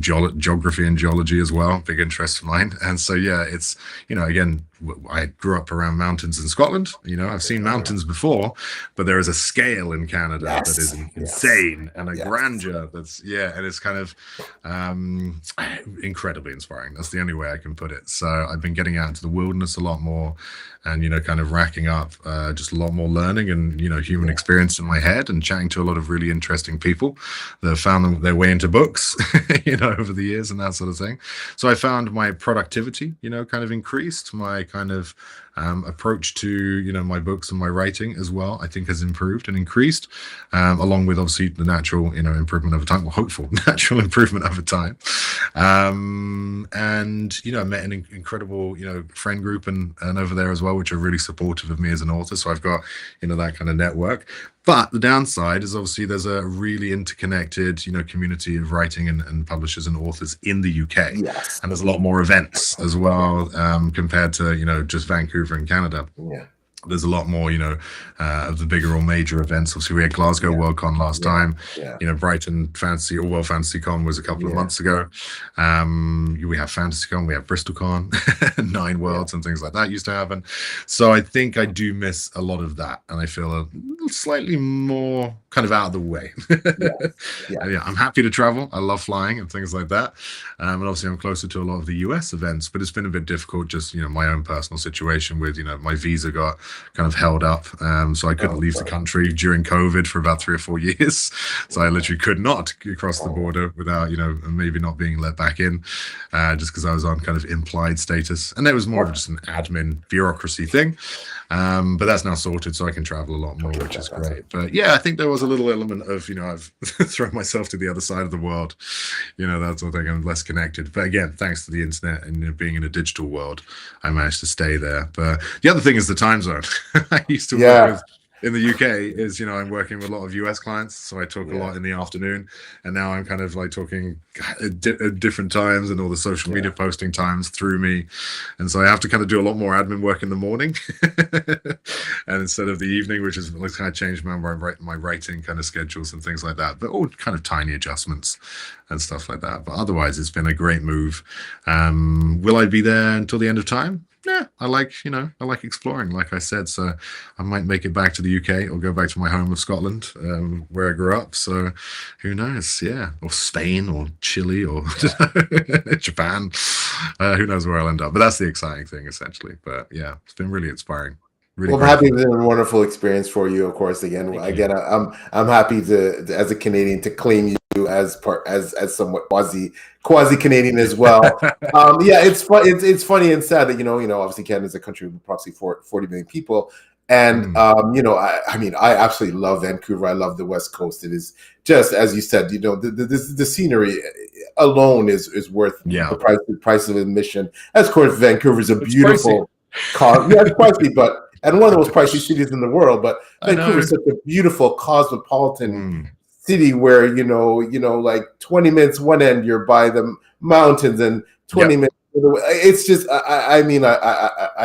Geography and geology as well, big interest of mine. And so, yeah, it's, again, I grew up around mountains in Scotland. I've seen mountains before, but there is a scale in Canada that is insane, and a grandeur that's, and it's kind of incredibly inspiring. That's the only way I can put it. So I've been getting out into the wilderness a lot more, and kind of racking up just a lot more learning and human experience in my head, and chatting to a lot of really interesting people that have found their way into books over the years and that sort of thing. So I found my productivity kind of increased, my kind of approach to my books and my writing as well, I think, has improved and increased, along with obviously the natural improvement over time, or hopeful natural improvement over time. And I met an incredible friend group and over there as well, which are really supportive of me as an author. So I've got that kind of network. But the downside is obviously there's a really interconnected, community of writing and publishers and authors in the UK. Yes. And there's a lot more events as well, compared to, just Vancouver and Canada. Yeah. There's a lot more, of the bigger or major events. Obviously, we had Glasgow WorldCon last time. Brighton Fantasy or World Fantasy Con was a couple of months ago. We have Fantasy Con, we have Bristol Con, 9 Worlds and things like that used to happen. So I think I do miss a lot of that, and I feel a slightly more kind of out of the way. I'm happy to travel. I love flying and things like that. And obviously, I'm closer to a lot of the US events, but it's been a bit difficult. Just my own personal situation with my visa got kind of held up, so I couldn't leave the country during COVID for about 3 or 4 years. So I literally could not cross the border without maybe not being let back in, just because I was on kind of implied status, and it was more of just an admin bureaucracy thing. But that's now sorted, so I can travel a lot more, which is great. But yeah, I think there was a little element of I've thrown myself to the other side of the world, that sort of thing. I'm less connected, but again, thanks to the internet and being in a digital world, I managed to stay there. But the other thing is the time zone. I used to work with in the UK is, I'm working with a lot of US clients, so I talk a lot in the afternoon, and now I'm kind of like talking at different times, and all the social media posting times through me, and so I have to kind of do a lot more admin work in the morning, and instead of the evening, which is like kind of changed my writing kind of schedules and things like that, but all kind of tiny adjustments and stuff like that. But otherwise, it's been a great move. Will I be there until the end of time? Yeah, I like exploring, like I said. So I might make it back to the UK or go back to my home of Scotland, where I grew up. So who knows? Yeah, or Spain or Chile or Japan. Who knows where I'll end up? But that's the exciting thing, essentially. But yeah, it's been really inspiring. Really I'm happy it's been a wonderful experience for you. Of course, I'm happy to, as a Canadian, to claim you as somewhat quasi Canadian as well. It's funny and sad that obviously Canada is a country with approximately 40 million people, and I absolutely love Vancouver. I love the West Coast. It is just, as you said, the scenery alone is worth the price of admission. As of course, Vancouver is a beautiful. It's pricey, but. And one of the most pricey cities in the world, but Vancouver is such a beautiful cosmopolitan city where like 20 minutes one end you're by the mountains, and 20 minutes it's just I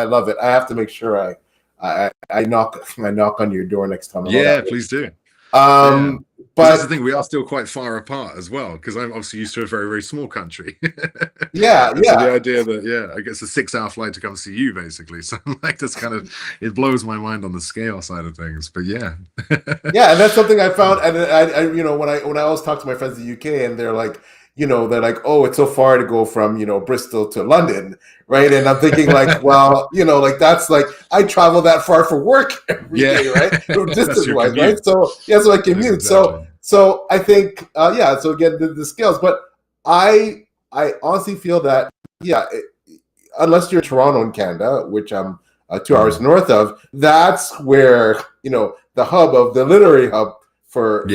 love it. I have to make sure I knock on your door next time. Please do. But that's the thing, we are still quite far apart as well, because I'm obviously used to a very, very small country. So the idea that I guess a 6-hour flight to come see you, basically. So like that's kind of, it blows my mind on the scale side of things. But and that's something I found. And I when I always talk to my friends in the UK, and they're like, they're like, oh, it's so far to go from, Bristol to London, right? And I'm thinking like, well, like that's like, I travel that far for work every day, right? Distance-wise, right? So, so I commute. Exactly. So I think, so again, the scales. But I honestly feel that, unless you're in Toronto in Canada, which I'm 2 hours north of, that's where, the hub of the literary hub for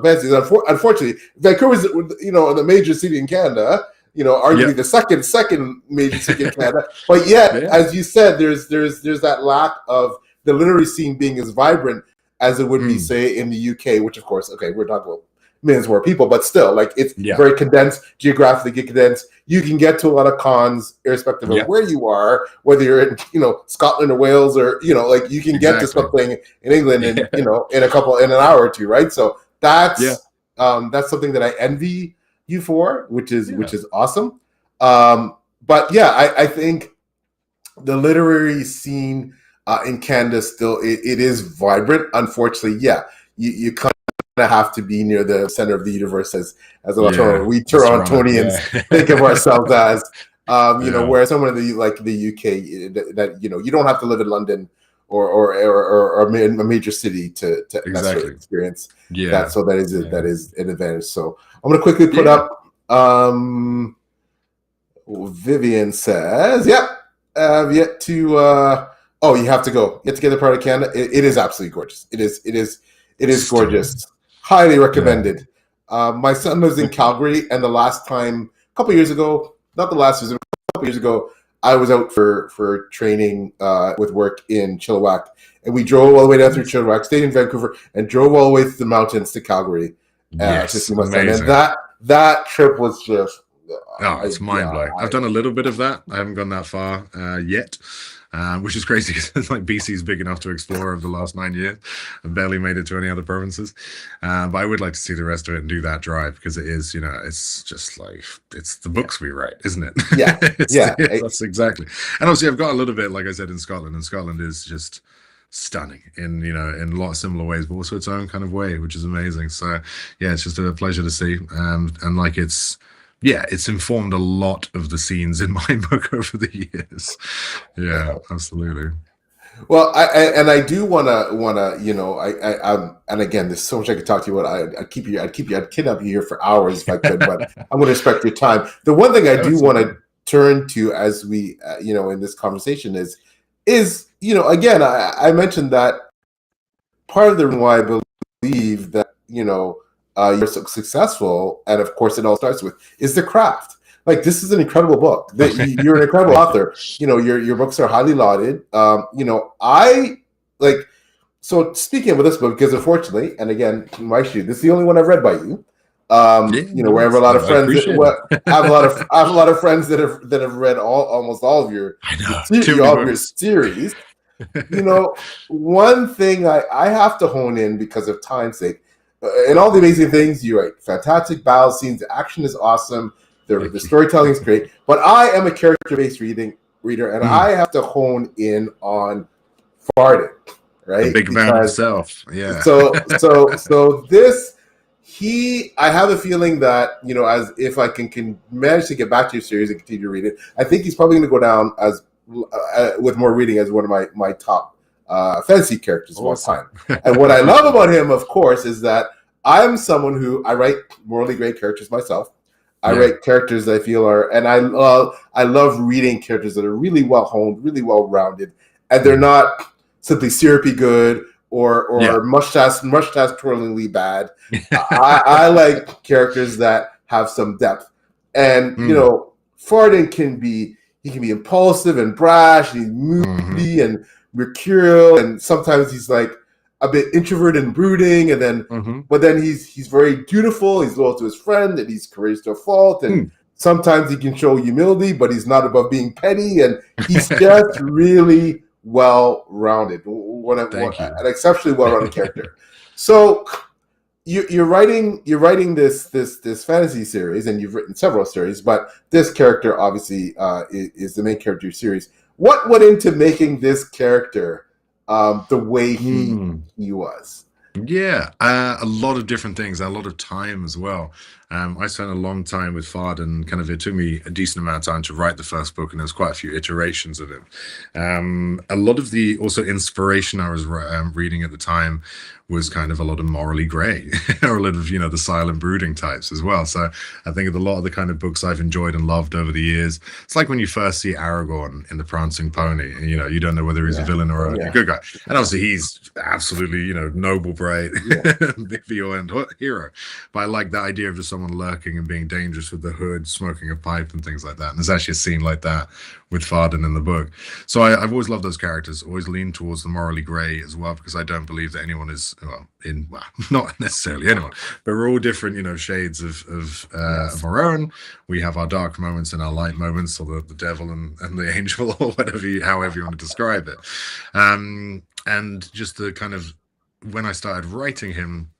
fantasy. Unfortunately, Vancouver is the major city in Canada. Arguably the second major city in Canada. But yet, as you said, there's that lack of the literary scene being as vibrant as it would be, say, in the UK. Which, of course, we're talking about millions more people, but still, like, it's Yeah. very condensed, geographically condensed. You can get to a lot of cons irrespective of where you are, whether you're in, you know, Scotland or Wales, or, you know, like, you can get to something in England in, you know, in an hour or two, right? So that's something that I envy you for, which is awesome. But yeah, I think the literary scene in Canada still, it is vibrant. Unfortunately, you kind of have to be near the center of the universe, as we Torontonians think of ourselves as. You know, whereas someone in the UK, that you know, you don't have to live in London or a major city to necessarily experience that. So that is an advantage. So I'm going to quickly put up. Vivian says, yet to. Oh, you have to go. You have to get the part of Canada. It is absolutely gorgeous. It is gorgeous. Highly recommended. My son lives in Calgary, and the last time, a couple years ago, not the last visit, a couple years ago, I was out for training with work in Chilliwack, and we drove all the way down through Chilliwack, stayed in Vancouver, and drove all the way through the mountains to Calgary to see my son. And that trip was just it's mind-blowing. I've done a little bit of that. I haven't gone that far yet, which is crazy because like BC is big enough to explore over the last 9 years. I've barely made it to any other provinces, but I would like to see the rest of it and do that drive, because it is, you know, it's just like, it's the books we write, isn't it? That's exactly. And obviously I've got a little bit, like I said, in Scotland, and Scotland is just stunning in, you know, in a lot of similar ways, but also its own kind of way, which is amazing. So yeah, it's just a pleasure to see, and like it's informed a lot of the scenes in my book over the years. Yeah, absolutely. Well, I do wanna, you know, and again, there's so much I could talk to you about. I'd kidnap you here for hours if I could, but I'm going to respect your time. The one thing I do want to turn to as we, you know, in this conversation is, you know, again, I mentioned that part of the reason why I believe that, you know, you're so successful, and of course it all starts with, is the craft. Like, this is an incredible book. You're an incredible author. You know, your books are highly lauded. You know, so speaking of this book, because unfortunately, and again, my shoe, this is the only one I've read by you. You know, where I have a lot of friends I have a lot of friends that have read almost all of your series. You know, one thing I have to hone in because of time's sake. And all the amazing things you write, fantastic battle scenes, the action is awesome, the storytelling is great. But I am a character-based reader, and I have to hone in on Farden, right? The big man himself, yeah. So this, I have a feeling that, you know, as if I can manage to get back to your series and continue to read it, I think he's probably going to go down as with more reading as one of my top fantasy characters of all time. And what I love about him, of course, is that I'm someone who, I write morally great characters myself. I write characters that I feel are, and I love reading characters that are really well honed, really well rounded, and they're not simply syrupy good or mustache twirlingly bad. I like characters that have some depth, and you know, Farden can be impulsive and brash, and he's moody and mercurial, and sometimes he's like a bit introverted and brooding, and then but then he's very dutiful, he's loyal to his friend, and he's courageous to a fault, and sometimes he can show humility, but he's not above being petty, and he's just really well-rounded, an exceptionally well-rounded character. So you're writing this fantasy series, and you've written several series, but this character obviously is the main character of your series. What went into making this character the way he was? Yeah, a lot of different things, a lot of time as well. I spent a long time with Farden. Kind of, it took me a decent amount of time to write the first book, and there's quite a few iterations of it. A lot of the also inspiration I was reading at the time was kind of a lot of morally grey, or a lot of, you know, the silent brooding types as well. So I think of a lot of the kind of books I've enjoyed and loved over the years. It's like when you first see Aragorn in The Prancing Pony, and, you know, you don't know whether he's a villain or a good guy. And obviously he's absolutely, you know, noble, bright, big and hero. But I like the idea of just someone lurking and being dangerous with the hood, smoking a pipe and things like that. And there's actually a scene like that with Farden in the book. So I've always loved those characters, always leaned towards the morally grey as well, because I don't believe that anyone is, well, not necessarily anyone, but we're all different, you know, shades of our own. We have our dark moments and our light moments, or the devil and the angel, or whatever, however you want to describe it. And just the kind of, when I started writing him,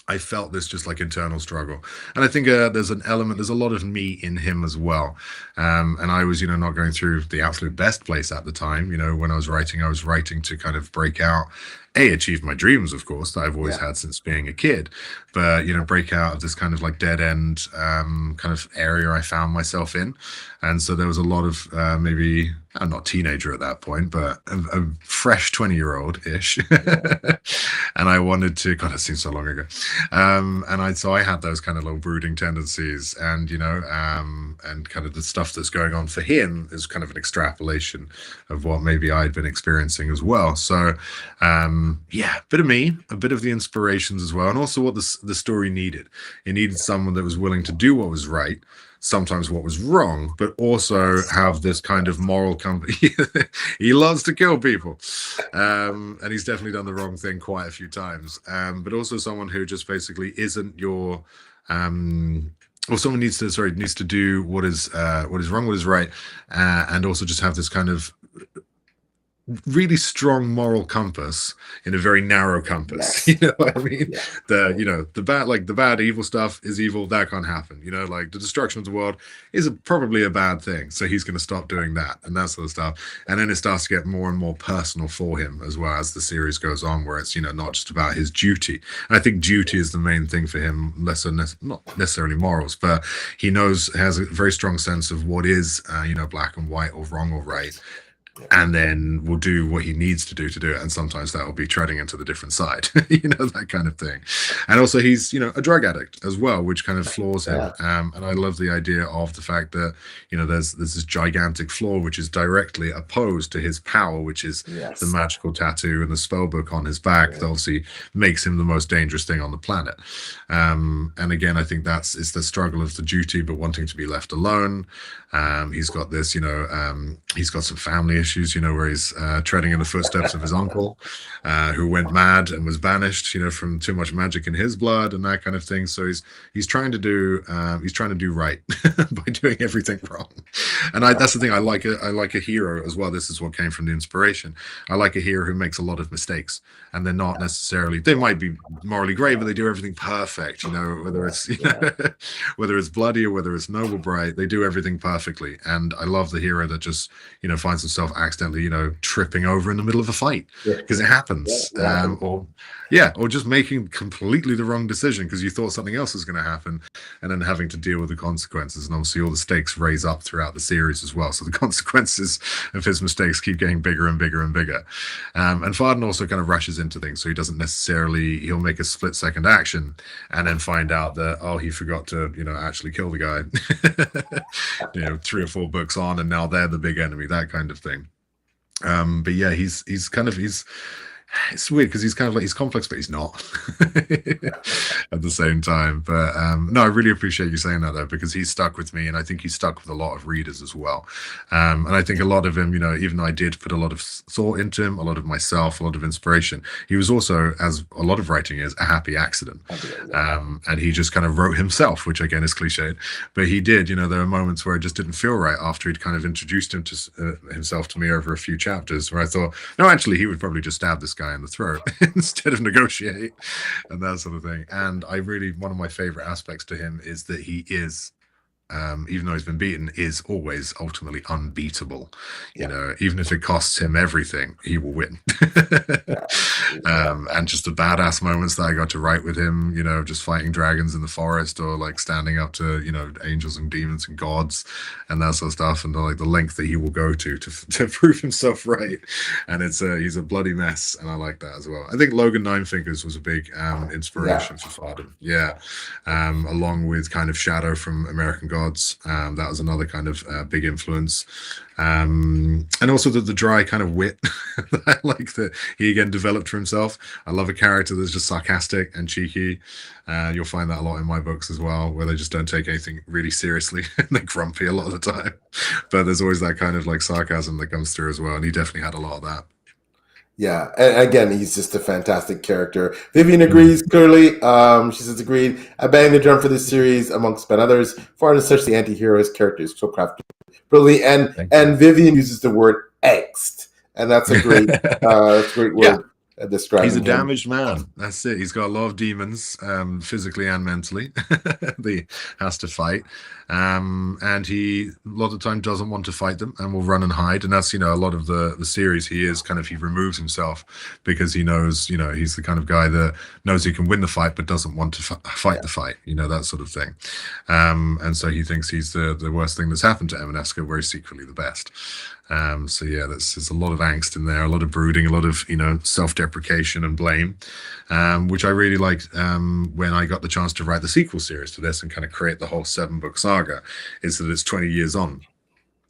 I felt this just like internal struggle. And I think there's a lot of me in him as well. And I was, you know, not going through the absolute best place at the time. You know, when I was writing to kind of break out, achieve my dreams, of course, that I've always had since being a kid, but, you know, break out of this kind of like dead end kind of area I found myself in. And so there was a lot of maybe, I'm not a teenager at that point, but a fresh 20-year-old-ish. And I wanted to, God, it seems so long ago. So I had those kind of little brooding tendencies, and, you know, and kind of the stuff that's going on for him is kind of an extrapolation of what maybe I'd been experiencing as well. So, yeah, a bit of me, a bit of the inspirations as well, and also what the story needed. It needed someone that was willing to do what was right, sometimes what was wrong, but also have this kind of moral company. He loves to kill people, and he's definitely done the wrong thing quite a few times, but also someone who just basically isn't your or someone needs to do what is wrong, what is right, and also just have this kind of really strong moral compass in a very narrow compass. You know what I mean? The bad evil stuff is evil, that can't happen. You know, like the destruction of the world is probably a bad thing, so he's going to stop doing that and that sort of stuff. And then it starts to get more and more personal for him as well as the series goes on, where it's, you know, not just about his duty. And I think duty is the main thing for him, not necessarily morals, but he has a very strong sense of what is you know, black and white, or wrong or right, and then will do what he needs to do it. And sometimes that will be treading into the different side, you know, that kind of thing. And also he's, you know, a drug addict as well, which kind of floors him. And I love the idea of the fact that, you know, there's this gigantic flaw which is directly opposed to his power, which is the magical tattoo and the spell book on his back that obviously makes him the most dangerous thing on the planet. And again, I think it's the struggle of the duty but wanting to be left alone. He's got this, you know, he's got some family issues, you know, where he's treading in the footsteps of his uncle, who went mad and was banished, you know, from too much magic in his blood and that kind of thing. So he's trying to do right by doing everything wrong. And that's the thing. I like a hero as well. This is what came from the inspiration. I like a hero who makes a lot of mistakes, and they're not necessarily, they might be morally great, but they do everything perfect. You know, whether it's whether it's bloody or whether it's noble bright, they do everything perfectly. And I love the hero that just, you know, finds himself accidentally, you know, tripping over in the middle of a fight, because it happens, or just making completely the wrong decision because you thought something else was going to happen, and then having to deal with the consequences. And obviously all the stakes raise up throughout the series as well, so the consequences of his mistakes keep getting bigger and bigger and bigger. And Farden also kind of rushes into things, so he doesn't necessarily, he'll make a split-second action and then find out that, oh, he forgot to, you know, actually kill the guy you know, 3 or 4 books on, and now they're the big enemy, that kind of thing. But yeah, he's it's weird because he's kind of like, he's complex, but he's not at the same time. But no, I really appreciate you saying that, though, because he's stuck with me, and I think he's stuck with a lot of readers as well. And I think a lot of him, you know, even though I did put a lot of thought into him, a lot of myself, a lot of inspiration, he was also, as a lot of writing is, a happy accident. And he just kind of wrote himself, which again is cliched, but he did. You know, there were moments where it just didn't feel right after he'd kind of introduced himself to me over a few chapters, where I thought, no, actually he would probably just stab this guy in the throat instead of negotiate and that sort of thing. And I really, one of my favorite aspects to him is that he is, even though he's been beaten, is always ultimately unbeatable. You know, even if it costs him everything, he will win. And just the badass moments that I got to write with him, you know, just fighting dragons in the forest, or like standing up to, you know, angels and demons and gods and that sort of stuff, and like the length that he will go to prove himself right. And he's a bloody mess, and I like that as well. I think Logan Ninefingers was a big inspiration for Farden. Along with kind of Shadow from American Gods. That was another kind of big influence. And also the dry kind of wit that I like that he again developed for himself. I love a character that's just sarcastic and cheeky. You'll find that a lot in my books as well, where they just don't take anything really seriously. They're grumpy a lot of the time, but there's always that kind of like sarcasm that comes through as well, and he definitely had a lot of that. Yeah, and again, he's just a fantastic character. Vivian agrees clearly. She says, agreed. I bang the drum for this series, amongst many others. For such the anti-hero, his character is so crafted brilliantly, and Vivian uses the word angst, and that's a great, great word. Describing he's a him. Damaged man. That's it. He's got a lot of demons, physically and mentally, that he has to fight. And he, a lot of the time, doesn't want to fight them and will run and hide. And that's, a lot of the series. He removes himself because he knows, he's the kind of guy that knows he can win the fight, but doesn't want to fight the fight, that sort of thing. And so he thinks he's the worst thing that's happened to Emaneska, where he's secretly the best. So yeah, there's a lot of angst in there, a lot of brooding, a lot of self-deprecation and blame, which I really liked when I got the chance to write the sequel series to this and kind of create the whole 7-book saga. Is that it's 20 years on,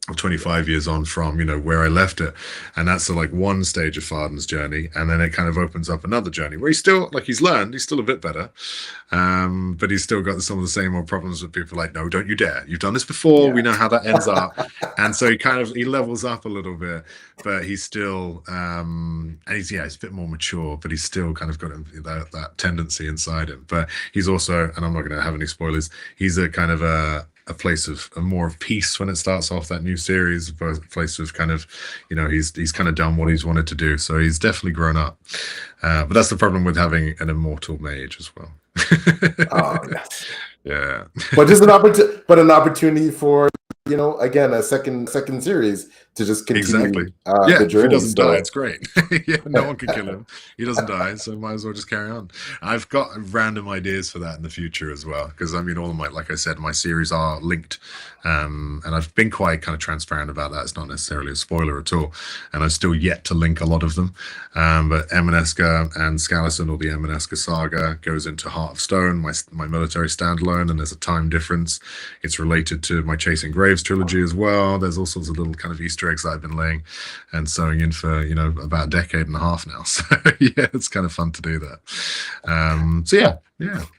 or 25 years on from where I left it, and that's like one stage of Farden's journey, and then it kind of opens up another journey where he's still he's learned, he's still a bit better, but he's still got some of the same old problems with people like, no, don't you dare, you've done this before, we know how that ends up. And so he levels up a little bit, but he's still and he's a bit more mature, but he's still kind of got that tendency inside him. But he's also, and I'm not going to have any spoilers, he's a kind of a place of more of peace when it starts off that new series, a place of kind of, he's kind of done what he's wanted to do. So he's definitely grown up. But that's the problem with having an immortal mage as well. Oh, yes. Yeah. But just an opportunity for, again, a second series to just continue the journey. If he doesn't die, it's great. No one can kill him. He doesn't die, so might as well just carry on. I've got random ideas for that in the future as well, because all of my, like I said, my series are linked, and I've been quite kind of transparent about that. It's not necessarily a spoiler at all, and I've still yet to link a lot of them. But Emaneska and Skallison, or the Emaneska saga, goes into Heart of Stone, my military standalone, and there's a time difference. It's related to my Chasing Graves trilogy as well. There's all sorts of little kind of Easter eggs that I've been laying and sewing in for about a decade and a half now. So yeah, it's kind of fun to do that. So yeah,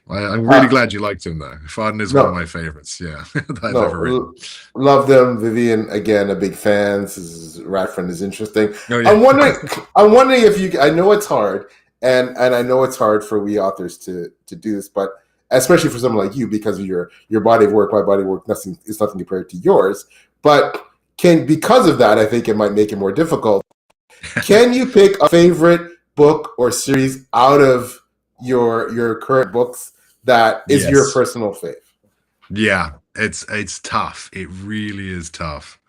I'm really glad you liked him though. Farden is one of my favorites. Yeah, that I've ever written. Love them. Vivian, again, a big fan. This is Rat Friend is interesting. Oh, yeah. I'm wondering if you. I know it's hard, and I know it's hard for we authors to do this, but especially for someone like you, because of your body of work. My body of work, it's nothing compared to yours, but. Because of that, I think it might make it more difficult. Can you pick a favorite book or series out of your current books that is your personal fave? Yeah, it's tough. It really is tough.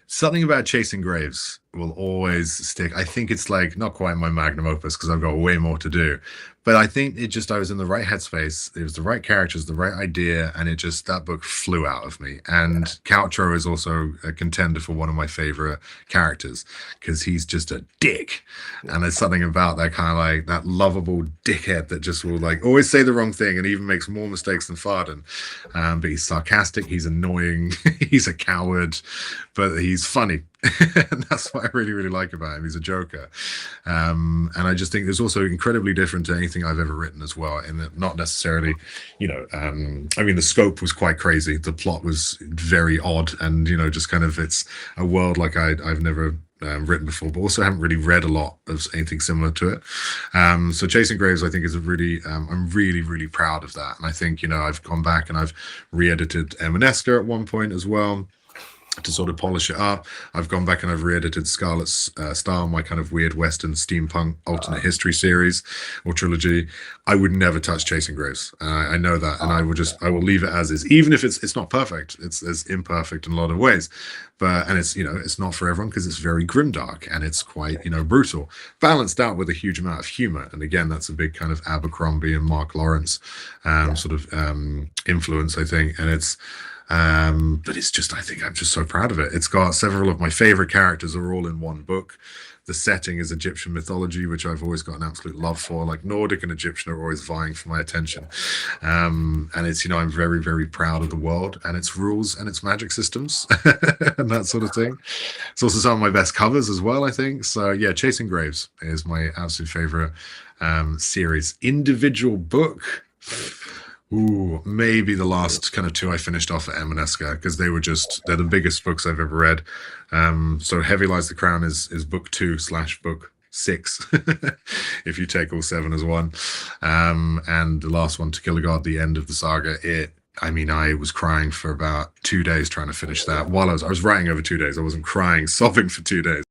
Something about Chasing Graves will always stick. I think it's not quite my magnum opus because I've got way more to do. But I think I was in the right headspace. It was the right characters, the right idea, and that book flew out of me. And Coucho is also a contender for one of my favorite characters because he's just a dick. And there's something about that kind of that lovable dickhead that just will always say the wrong thing and even makes more mistakes than Farden. But he's sarcastic, he's annoying, he's a coward, but he's funny. And that's what I really, really like about him. He's a joker. And I just think there's also incredibly different to anything I've ever written as well, in that not necessarily, the scope was quite crazy. The plot was very odd and, just kind of, it's a world I've never written before, but also haven't really read a lot of anything similar to it. So Chasing Graves, I think, is a really, I'm really, really proud of that. And I think, I've gone back and I've re-edited Emaneska at one point as well, to sort of polish it up. I've gone back and I've re-edited Scarlet's Star, my kind of weird Western steampunk alternate history series or trilogy. I would never touch Chasing Graves. I know that, and I will leave it as is, even if it's not perfect. It's imperfect in a lot of ways, and it's not for everyone because it's very grimdark and it's quite brutal, balanced out with a huge amount of humor. And again, that's a big kind of Abercrombie and Mark Lawrence sort of influence, I think, and it's. But it's just, I think I'm just so proud of it. It's got several of my favorite characters are all in one book. The setting is Egyptian mythology, which I've always got an absolute love for. Like Nordic and Egyptian are always vying for my attention. And it's, you know, I'm very, very proud of the world and its rules and its magic systems and that sort of thing. It's also some of my best covers as well, I think. So yeah, Chasing Graves is my absolute favorite series. Individual book. Ooh, maybe the last kind of two I finished off at Emaneska, because they're the biggest books I've ever read. So Heavy Lies the Crown is book 2/book 6, if you take all 7 as one. And the last one, To Kill a God, the end of the saga, I was crying for about 2 days trying to finish that. While I was writing over 2 days. I wasn't crying, sobbing for 2 days.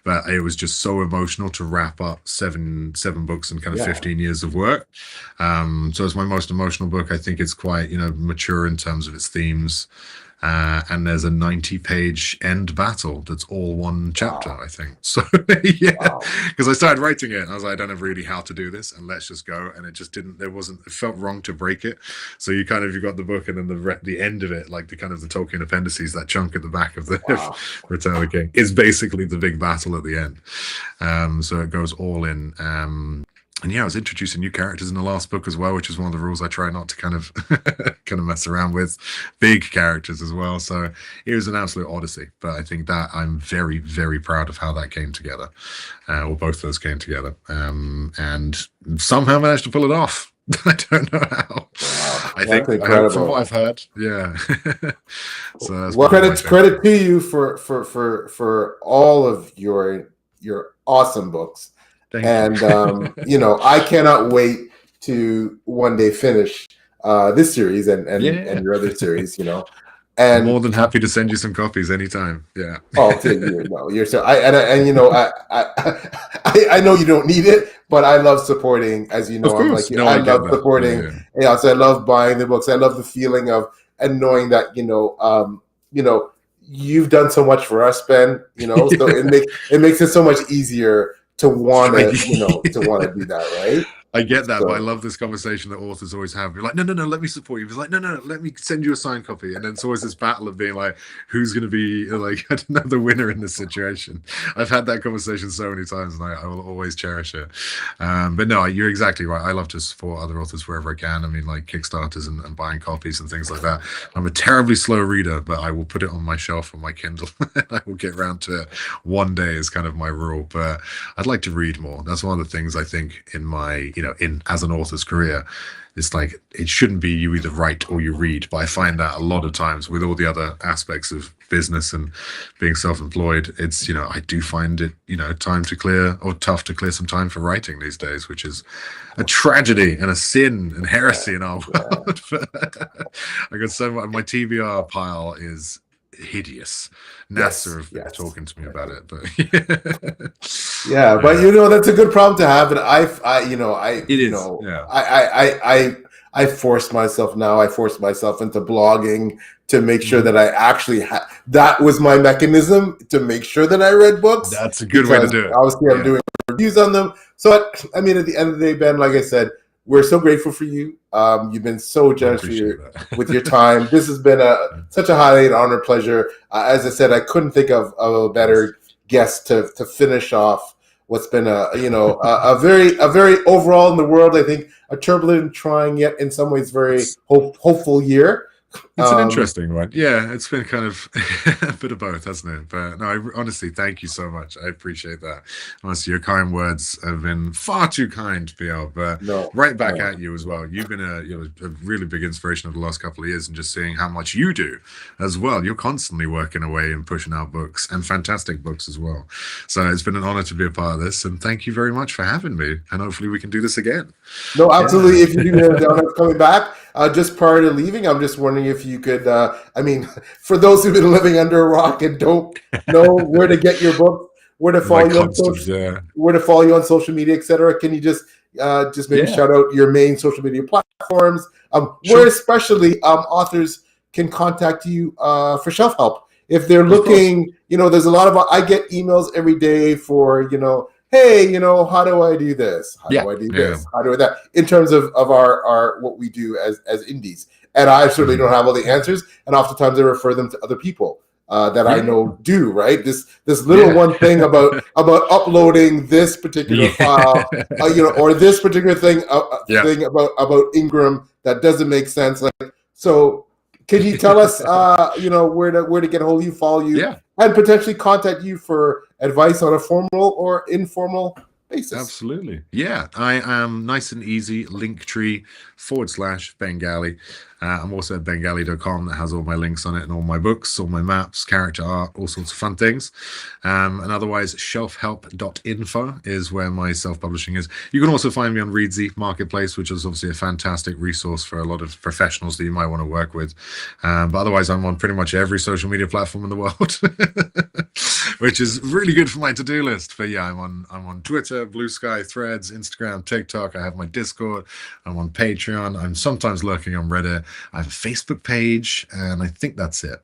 But it was just so emotional to wrap up seven books and kind of 15 years of work. So it's my most emotional book. I think it's quite, you know, mature in terms of its themes. And there's a 90-page end battle that's all one chapter, I think. So yeah, because I started writing it and I was like, I don't know really how to do this, and let's just go. And it just didn't. It felt wrong to break it. So you've got the book, and then the end of it, like the kind of the Tolkien appendices, that chunk at the back of the Return of the King, is basically the big battle at the end. So it goes all in. And yeah, I was introducing new characters in the last book as well, which is one of the rules I try not to kind of mess around with. Big characters as well. So it was an absolute odyssey. But I think that I'm very, very proud of how that came together, or both of those came together, and somehow managed to pull it off. I don't know how. I think from what I've heard, yeah. So that's well, credit to you for all of your awesome books. And you know, I cannot wait to one day finish this series and your other series. You know, and I'm more than happy to send you some copies anytime. Yeah. Oh, you're so. You know, I know you don't need it, but I love supporting. As you know, I'm like you. I love supporting. Yeah. So I love buying the books. I love the feeling of and knowing that you know you've done so much for us, Ben. You know, so it makes it so much easier to want to, do that, right? I get that, but I love this conversation that authors always have. You're like, no, let me support you. It's like, no, let me send you a signed copy. And then it's always this battle of being like, who's going to be like, I don't know, the winner in this situation. I've had that conversation so many times, and I will always cherish it. But no, you're exactly right. I love to support other authors wherever I can. I mean, like Kickstarters and buying copies and things like that. I'm a terribly slow reader, but I will put it on my shelf on my Kindle. I will get around to it one day is kind of my rule. But I'd like to read more. That's one of the things I think in my, as an author's career, it's like it shouldn't be you either write or you read, but I find that a lot of times with all the other aspects of business and being self-employed, it's I do find it tough to clear some time for writing these days, which is a tragedy and a sin and heresy in our world. I got so much. My TBR pile is hideous. NASA have talking to me about it, but but that's a good problem to have, and I forced myself into blogging to make sure that I actually that was my mechanism to make sure that I read books. That's a good way to do it. Obviously, I'm doing reviews on them. So I mean, at the end of the day, Ben, like I said, we're so grateful for you. You've been so generous with your time. This has been such a highlight, honor, pleasure. As I said, I couldn't think of a better guest to finish off what's been a very overall in the world, I think, a turbulent, trying yet in some ways very hopeful year. It's an interesting one. Yeah, it's been kind of a bit of both, hasn't it? But no, honestly, thank you so much. I appreciate that. Honestly, your kind words have been far too kind, BL, but right back at you as well. You've been a really big inspiration over the last couple of years, and just seeing how much you do as well. You're constantly working away and pushing out books, and fantastic books as well. So it's been an honor to be a part of this, and thank you very much for having me. And hopefully we can do this again. No, absolutely. If you do end up coming back, just prior to leaving, I'm just wondering if you could, for those who've been living under a rock and don't know where to get your book, where to follow you on social media, etc., can you just maybe shout out your main social media platforms, where especially authors can contact you for shelf help if they're looking. There's a lot of I get emails every day for hey, how do I do this? How do I do this? How do I that? In terms of our what we do as indies. And I certainly don't have all the answers. And oftentimes I refer them to other people. that I know do, right? This little one thing about uploading this particular file, or this particular thing thing about Ingram that doesn't make sense. Like, so can you tell us, where to get a hold of you, follow you, and potentially contact you for advice on a formal or informal basis? Absolutely. Yeah, I am nice and easy. Linktree/Ben Galley. I'm also at bengalley.com that has all my links on it and all my books, all my maps, character art, all sorts of fun things. And otherwise, shelfhelp.info is where my self-publishing is. You can also find me on Readsy Marketplace, which is obviously a fantastic resource for a lot of professionals that you might want to work with. But otherwise, I'm on pretty much every social media platform in the world, which is really good for my to-do list. But yeah, I'm on Twitter, Blue Sky, Threads, Instagram, TikTok. I have my Discord. I'm on Patreon. I'm sometimes lurking on Reddit. I have a Facebook page, and I think that's it.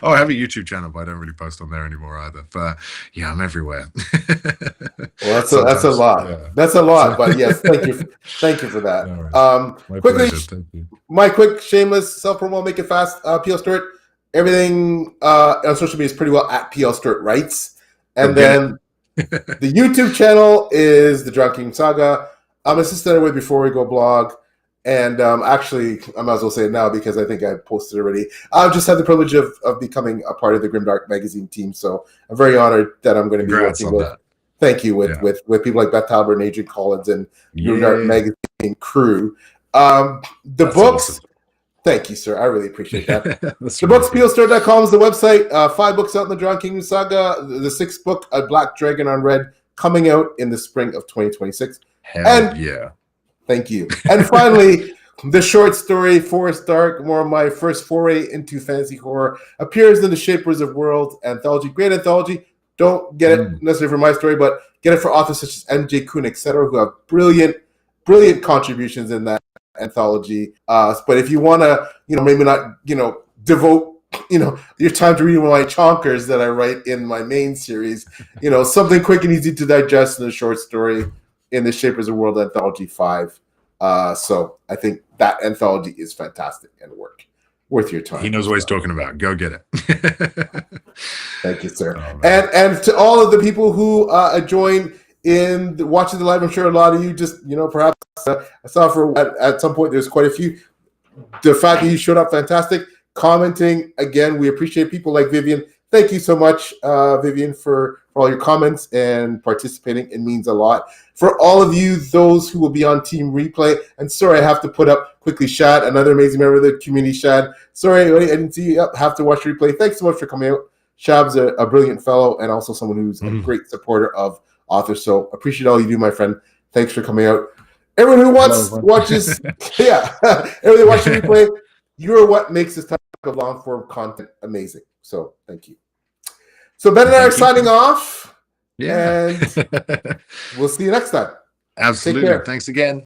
Oh, I have a YouTube channel, but I don't really post on there anymore either. But yeah, I'm everywhere. Well, that's a lot. Yeah. That's a lot. But yes, thank you for that. My quickly, pleasure. Thank you. My quick shameless self-promo, make it fast. PL Stewart, everything on social media is pretty well at PL Stewart Writes, and then the YouTube channel is the Drunken Saga. I'm assisted with Before We Go blog. And actually, I might as well say it now because I think I posted already. I've just had the privilege of becoming a part of the Grimdark magazine team, so I'm very honored that I'm going to be working with. Thank you with people like Beth Talbert and Adrian Collins and Grimdark magazine crew. The That's books. Awesome. Thank you, sir. I really appreciate that. The books, PLStore.com is the website. 5 books out in the Drowned Kingdom saga. The 6th book, A Black Dragon on Red, coming out in the spring of 2026. Hell yeah. Thank you. And finally, the short story, Forest Dark, more of my first foray into fantasy horror, appears in the Shapers of Worlds anthology. Great anthology. Don't get it necessarily for my story, but get it for authors such as M.J. Kuhn, etc., who have brilliant contributions in that anthology. But if you want to, maybe not, devote, your time to reading my chonkers that I write in my main series, something quick and easy to digest in a short story in the Shapers of World Anthology 5. So I think that anthology is fantastic and worth your time. He knows what he's talking about. Go get it. Thank you, sir. And to all of the people who joined in watching the live, I'm sure a lot of you just, perhaps I saw at some point there's quite a few. The fact that you showed up, fantastic. Commenting, again, we appreciate people like Vivian. Thank you so much, Vivian, for all your comments and participating. It means a lot. For all of you, those who will be on Team Replay, and sorry, I have to put up quickly Shad, another amazing member of the community, Shad. Sorry, I didn't see you. Have to watch replay. Thanks so much for coming out. Shab's a brilliant fellow and also someone who's a great supporter of authors. So appreciate all you do, my friend. Thanks for coming out. Everyone who watches, everyone watching replay, you're what makes this type of long form content amazing. So thank you. So Ben and I are signing off. Yeah. And we'll see you next time. Absolutely. Thanks again.